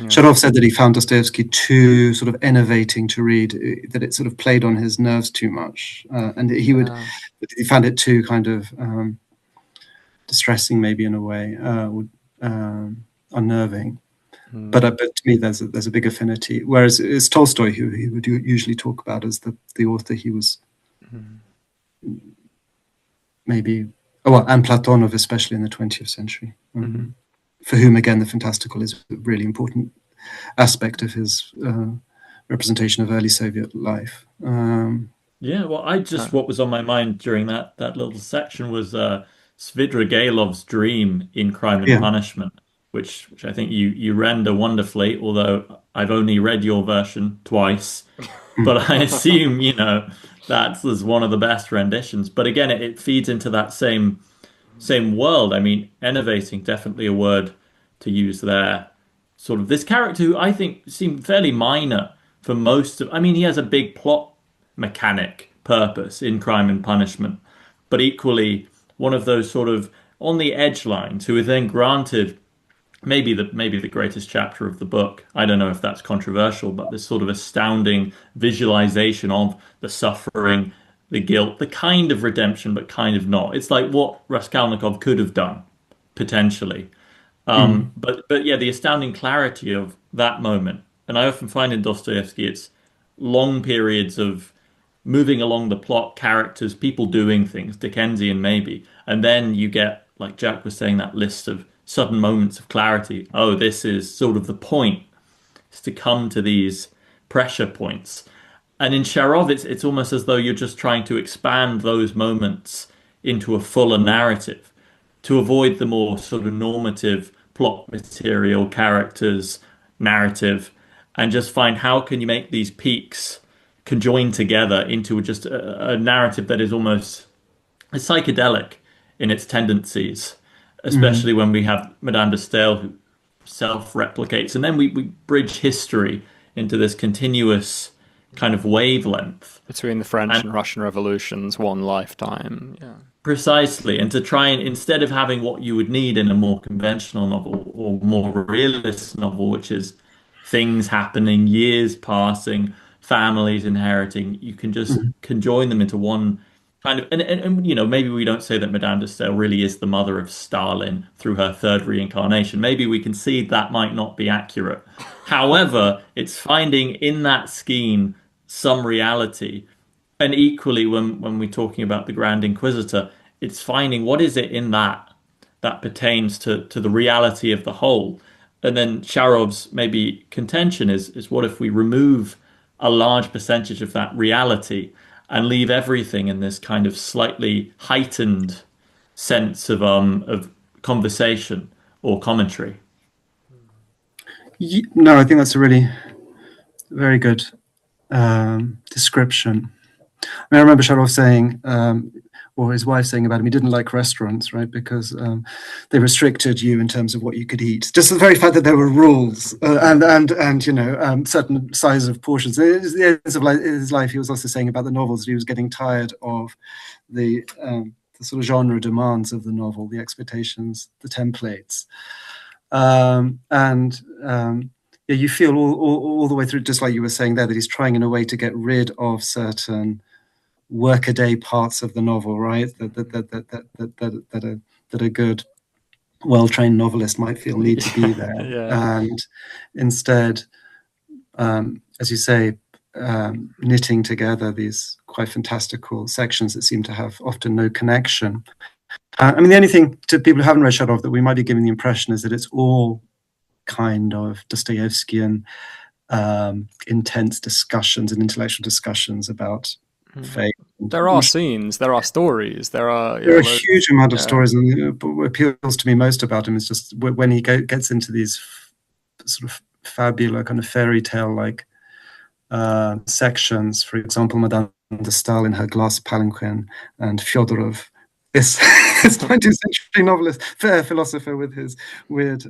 Sharov said that he found Dostoevsky too sort of enervating to read, that it sort of played on his nerves too much, and he found it too kind of distressing, maybe in a way, unnerving. But to me, there's a big affinity. Whereas it's Tolstoy who he would usually talk about as the author he was maybe. And Platonov, especially in the 20th century, for whom, again, the fantastical is a really important aspect of his representation of early Soviet life. What was on my mind during that little section was Svidrigaïlov's dream in Crime and Punishment, which I think you render wonderfully, although I've only read your version twice. But I assume, that was one of the best renditions. But again, it feeds into that same world. I mean, enervating, definitely a word to use there. Sort of this character who I think seemed fairly minor for most of. I mean, he has a big plot mechanic purpose in Crime and Punishment, but equally one of those sort of on the edge lines who is then granted maybe the greatest chapter of the book. I don't know if that's controversial, but this sort of astounding visualization of the suffering, the guilt, the kind of redemption, but kind of not. It's like what Raskolnikov could have done, potentially. But the astounding clarity of that moment. And I often find in Dostoevsky, it's long periods of moving along the plot, characters, people doing things, Dickensian maybe. And then you get, like Jack was saying, that list of sudden moments of clarity. Oh, this is sort of the point, is to come to these pressure points. And in Sharov, it's almost as though you're just trying to expand those moments into a fuller narrative to avoid the more sort of normative plot material, characters, narrative, and just find how can you make these peaks conjoined together into just a narrative that is almost psychedelic in its tendencies, especially when we have Madame de Stael who self-replicates, and then we bridge history into this continuous kind of wavelength between the French and Russian revolutions, one lifetime. Yeah, precisely. And to try and, instead of having what you would need in a more conventional novel or more realist novel, which is things happening, years passing, families inheriting, you can just conjoin them into one kind of, and you know, maybe we don't say that Madame de Stael really is the mother of Stalin through her third reincarnation. Maybe we can see that might not be accurate. However, it's finding in that scheme some reality. And equally, when we're talking about the Grand Inquisitor, it's finding what is it in that pertains to the reality of the whole. And then Sharov's maybe contention is what if we remove a large percentage of that reality and leave everything in this kind of slightly heightened sense of conversation or commentary? No, I think that's a really very good description. I mean, I remember Sharov saying, or his wife saying about him, he didn't like restaurants, right? Because they restricted you in terms of what you could eat. Just the very fact that there were rules and you know, certain size of portions. At the end of his life, he was also saying about the novels that he was getting tired of the sort of genre demands of the novel, the expectations, the templates, yeah, you feel all the way through, just like you were saying there, that he's trying in a way to get rid of certain workaday parts of the novel, right? That a good, well-trained novelist might feel need to be there, yeah. And instead, as you say, knitting together these quite fantastical sections that seem to have often no connection. I mean, the only thing to people who haven't read Sharov that we might be giving the impression is that it's all kind of Dostoevskian intense discussions and intellectual discussions about faith. There are scenes, there are stories, there are a huge amount of stories, and what appeals to me most about him is just when he gets into these sort of fabulous kind of fairy tale like sections. For example, Madame de Stael in her glass palanquin, and Fyodor, this 20th century novelist, philosopher with his weird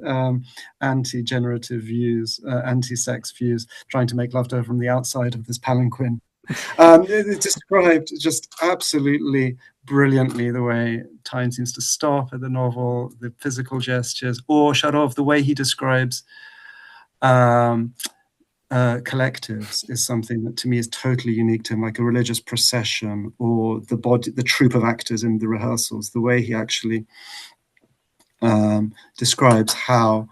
anti-generative views, anti-sex views, trying to make love to her from the outside of this palanquin. It's described just absolutely brilliantly the way time seems to stop at the novel, the physical gestures, or Sharov, the way he describes collectives is something that to me is totally unique to him, like a religious procession or the troupe of actors in the rehearsals, the way he actually describes how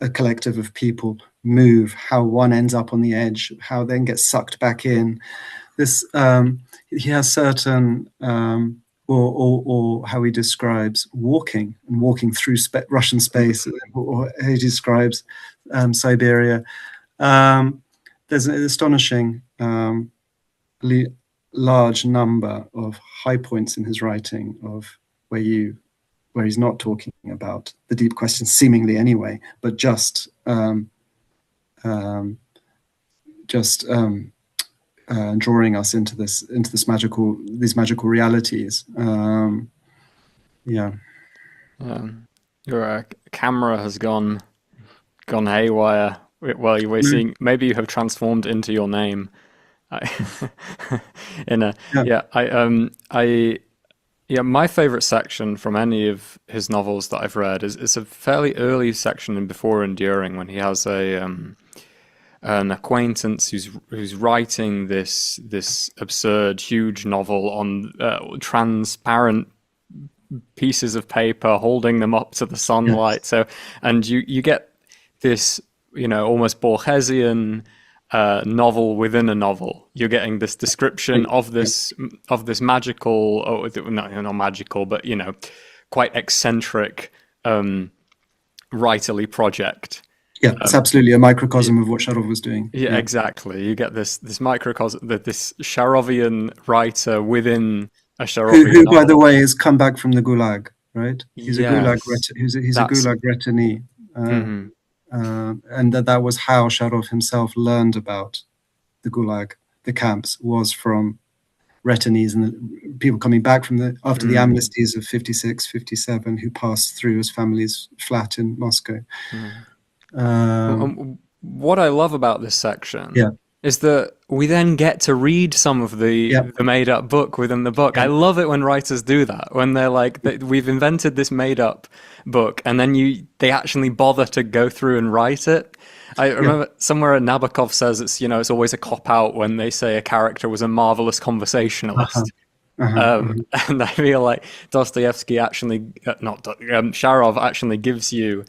a collective of people move, how one ends up on the edge, how then gets sucked back in. This he has certain or how he describes walking through Russian space, or he describes Siberia. There's an astonishing large number of high points in his writing of where he's not talking about the deep questions seemingly anyway, but just drawing us into these magical realities. Your camera has gone haywire. Well, you were seeing. Maybe you have transformed into your name. My favorite section from any of his novels that I've read is a fairly early section in Before and During, when he has an acquaintance who's writing this absurd, huge novel on transparent pieces of paper, holding them up to the sunlight. Yes. So, and you get this, almost Borgesian novel within a novel. You're getting this description of this magical, or not magical, but quite eccentric writerly project. Yeah, it's absolutely a microcosm of what Sharov was doing. Yeah, exactly. You get this microcosm, this Sharovian writer within a Sharovian who novel. by the way, has come back from the Gulag, right? He's Yes. a Gulag retinee. And that was how Sharov himself learned about the Gulag, the camps, was from retinees and the people coming back from after the amnesties of 56, 57, who passed through his family's flat in Moscow. What I love about this section is that we then get to read some of the made-up book within the book. I love it when writers do that, when they're like, we've invented this made-up book, and then they actually bother to go through and write it. I remember somewhere Nabokov says it's always a cop-out when they say a character was a marvelous conversationalist. And I feel like Dostoevsky actually, Sharov actually gives you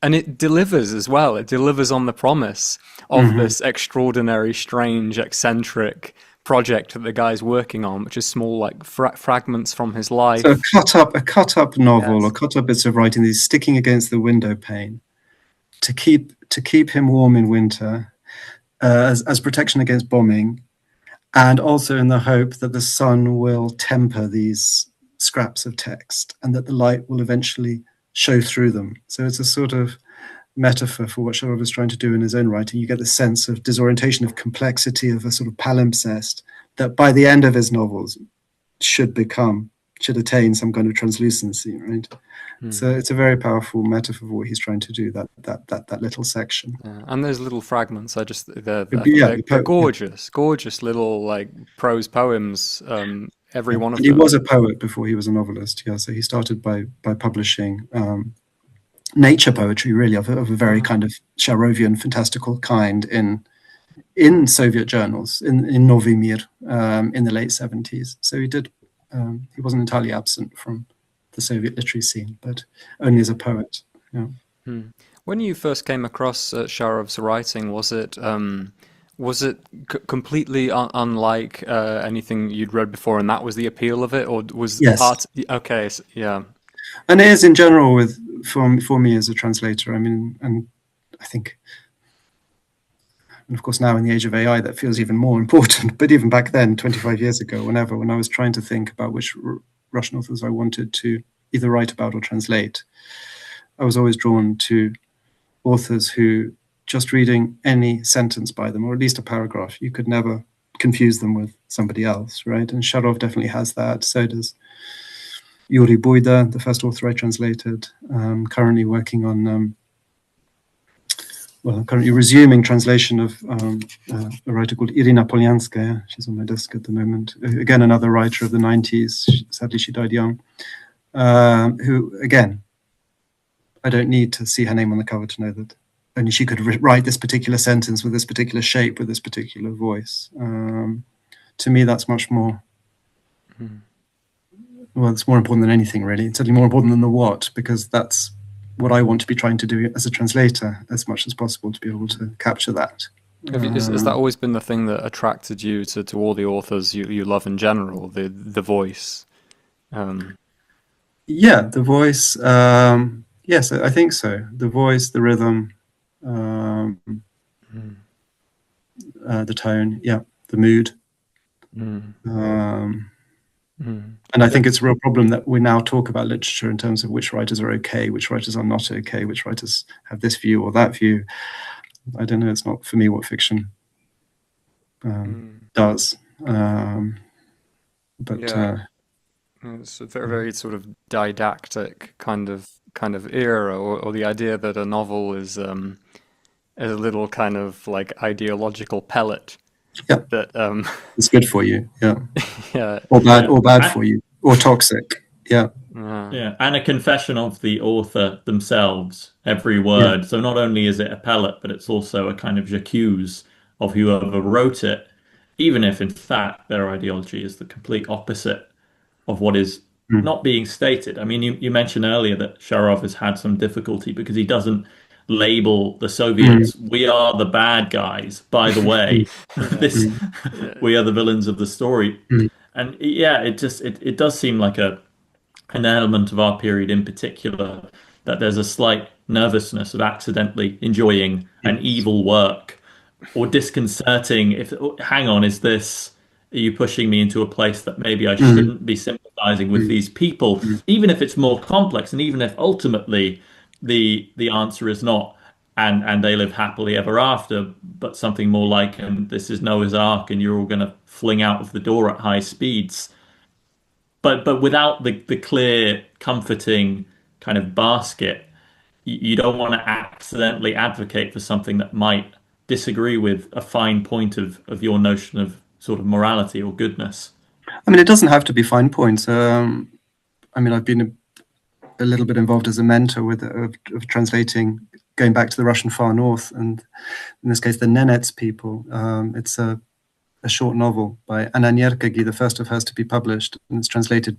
and it delivers as well. It delivers on the promise of this extraordinary, strange, eccentric project that the guy's working on, which is small, like fragments from his life. So a cut up novel, or cut up bits of writing. He's sticking against the window pane to keep him warm in winter, as protection against bombing, and also in the hope that the sun will temper these scraps of text and that the light will eventually show through them. So it's a sort of metaphor for what Sharov is trying to do in his own writing. You get the sense of disorientation, of complexity, of a sort of palimpsest that by the end of his novels should attain some kind of translucency, right? So it's a very powerful metaphor for what he's trying to do, that little section. And those little fragments are just they're gorgeous little like prose poems. Every one of them. He was a poet before he was a novelist. Yeah, so he started by publishing nature poetry, really, of a very kind of Sharovian, fantastical kind in Soviet journals, in Novy Mir, in the late 70s. So he wasn't entirely absent from the Soviet literary scene, but only as a poet. Yeah. When you first came across Sharov's writing, was it completely unlike anything you'd read before, and that was the appeal of it, or was part? Okay, yeah. And it is in general for me as a translator. I mean, and I think, and of course now in the age of AI, that feels even more important. But even back then, 25 years ago, when I was trying to think about which Russian authors I wanted to either write about or translate, I was always drawn to authors who, just reading any sentence by them, or at least a paragraph, you could never confuse them with somebody else, right? And Sharov definitely has that. So does Yuri Buida, the first author I translated. Currently working on, I'm currently resuming translation of a writer called Irina Polyanskaya. She's on my desk at the moment. Again, another writer of the 90s. Sadly, she died young. Who, again, I don't need to see her name on the cover to know that only she could write this particular sentence with this particular shape, with this particular voice. To me, that's much more, it's more important than anything, really. It's certainly more important than the what, because that's what I want to be trying to do as a translator, as much as possible, to be able to capture that. Has that always been the thing that attracted you to all the authors you love in general, the voice? Yeah, the voice. Yes, I think so. The voice, the rhythm, the tone, the mood. And I think it's a real problem that we now talk about literature in terms of which writers are okay, which writers are not okay, which writers have this view or that view. I don't know. It's not for me what fiction does. It's a very, very sort of didactic kind of era, or the idea that a novel is a little kind of like ideological pellet. Yeah, that it's good for you. Yeah, yeah, or bad for you, or toxic. Yeah, and a confession of the author themselves. Every word. So not only is it a pellet, but it's also a kind of j'accuse of whoever wrote it, even if in fact their ideology is the complete opposite of what is not being stated. I mean, you mentioned earlier that Sharov has had some difficulty because he doesn't label the Soviets. We are the bad guys, by the way. This we are the villains of the story. And yeah, it does seem like an element of our period in particular, that there's a slight nervousness of accidentally enjoying an evil work, or disconcerting if, hang on, are you pushing me into a place that maybe I shouldn't be sympathizing with these people, even if it's more complex, and even if ultimately the answer is not and they live happily ever after, but something more like, and this is Noah's Ark and you're all going to fling out of the door at high speeds. But without the clear, comforting kind of basket, you don't want to accidentally advocate for something that might disagree with a fine point of your notion of sort of morality or goodness. I mean, it doesn't have to be fine points. I mean, I've been a little bit involved as a mentor of translating, going back to the Russian far north, and in this case, the Nenets people. It's a short novel by Anna Nyerkagi, the first of hers to be published, and it's translated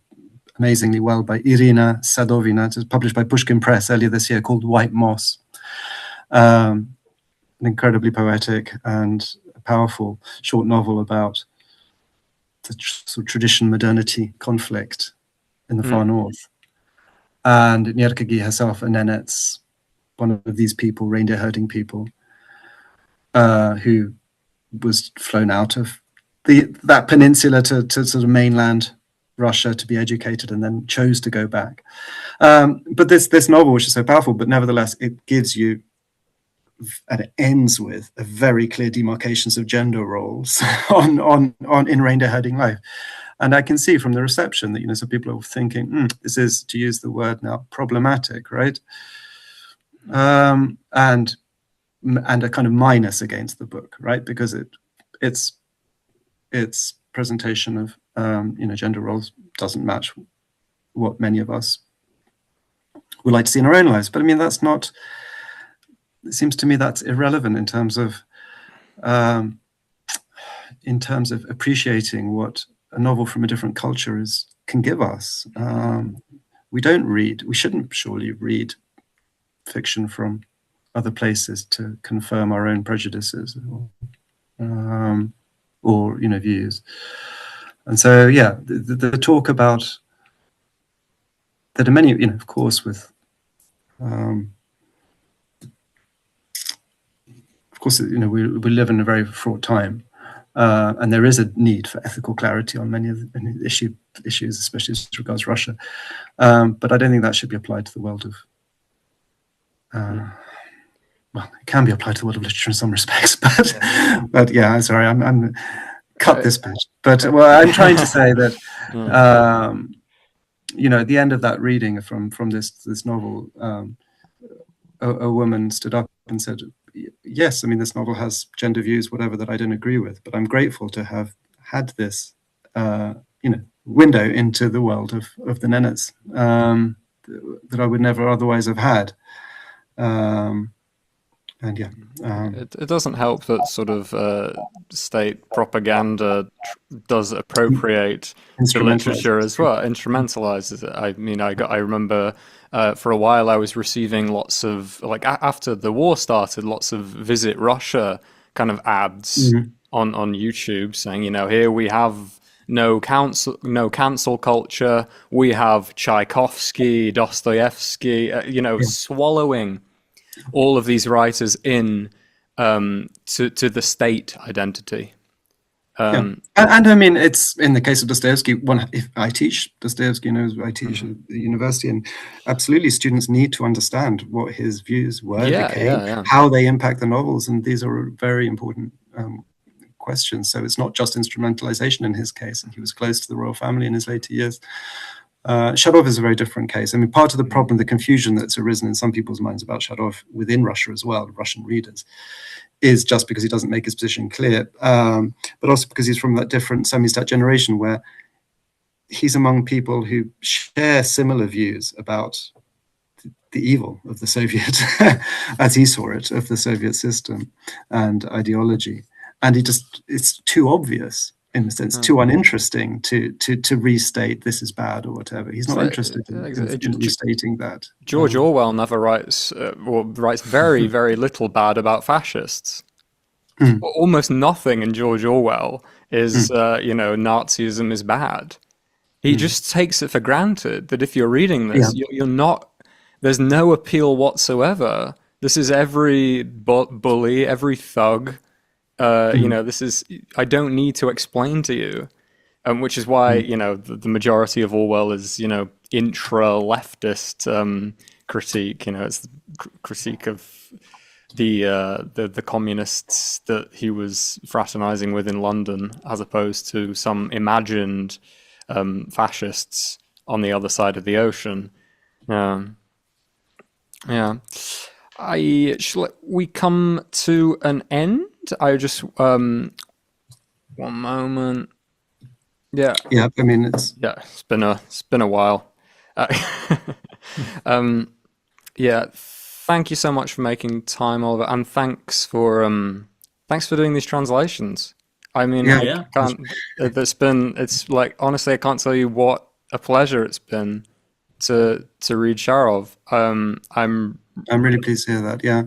amazingly well by Irina Sadovina. It was published by Pushkin Press earlier this year, called White Moss. An incredibly poetic and powerful short novel about the sort of tradition-modernity conflict in the far north. And Nyerkagi herself, a Nenets, one of these people, reindeer herding people, who was flown out of that peninsula to sort of mainland Russia to be educated, and then chose to go back. But this novel, which is so powerful, but nevertheless it gives you, and it ends with, a very clear demarcations of gender roles on in reindeer herding life. And I can see from the reception that, so people are thinking, this is, to use the word now, problematic, right? And a kind of minus against the book, right? Because its presentation of gender roles doesn't match what many of us would like to see in our own lives. But I mean, it seems to me that's irrelevant in terms of appreciating what a novel from a different culture can give us. We shouldn't surely read fiction from other places to confirm our own prejudices or views. And so, yeah, the talk about that are many, of course, with we live in a very fraught time, and there is a need for ethical clarity on many of the issues, especially as regards Russia. But I don't think that should be applied to the world of. Well, it can be applied to the world of literature in some respects, but yeah, sorry, I'm cut this bit. But I'm trying to say that, at the end of that reading from this novel, a woman stood up and said, yes, I mean, this novel has gender views, whatever, that I don't agree with, but I'm grateful to have had this, window into the world of the Nenets that I would never otherwise have had. And yeah, it doesn't help that sort of state propaganda does appropriate the literature as well, instrumentalizes it. I mean, I remember for a while I was receiving lots of, like, after the war started, lots of Visit Russia kind of ads on YouTube saying, here we have no cancel culture, we have Tchaikovsky, Dostoevsky, swallowing all of these writers in to the state identity. And I mean, it's in the case of Dostoevsky. If I teach Dostoevsky, I teach at the university, and absolutely, students need to understand what his views were, how they impact the novels, and these are very important questions. So it's not just instrumentalization in his case, and he was close to the royal family in his later years. Sharov is a very different case. I mean, part of the problem, the confusion that's arisen in some people's minds about Sharov within Russia as well, Russian readers, is just because he doesn't make his position clear, but also because he's from that different semi-stat generation where he's among people who share similar views about the evil of the Soviet, as he saw it, of the Soviet system and ideology. And it's too obvious in a sense, too uninteresting to restate this is bad or whatever. He's not interested in restating that. George Orwell never writes, or writes very, very little bad about fascists. Almost nothing in George Orwell is, Nazism is bad. He just takes it for granted that if you're reading this, you're not, there's no appeal whatsoever. This is every bully, every thug. This is, I don't need to explain to you. Which is why, the majority of Orwell is, intra-leftist critique. It's the critique of the communists that he was fraternizing with in London, as opposed to some imagined fascists on the other side of the ocean. We come to an end. I just one moment. Yeah. Yeah. I mean, it's been a while. Thank you so much for making time, Oliver, and thanks for doing these translations. I mean, it's like, honestly, I can't tell you what a pleasure it's been to read Sharov. I'm really pleased to hear that. Yeah.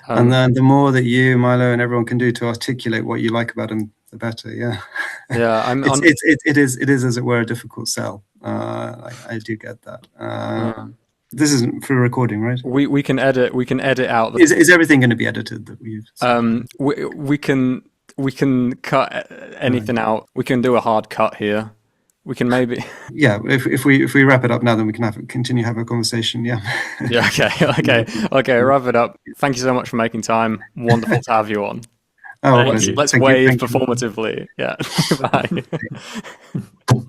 And then the more that you, Milo, and everyone can do to articulate what you like about him, the better. Yeah. Yeah. It is, as it were, a difficult sell. I do get that. This isn't for recording, right? We can edit out. Is everything going to be edited that we've? We can cut anything out. We can do a hard cut here. We can maybe. Yeah, if we wrap it up now, then we can continue having a conversation. Yeah. Yeah. Okay. Wrap it up. Thank you so much for making time. Wonderful to have you on. Oh, let's wave performatively. Yeah. Bye.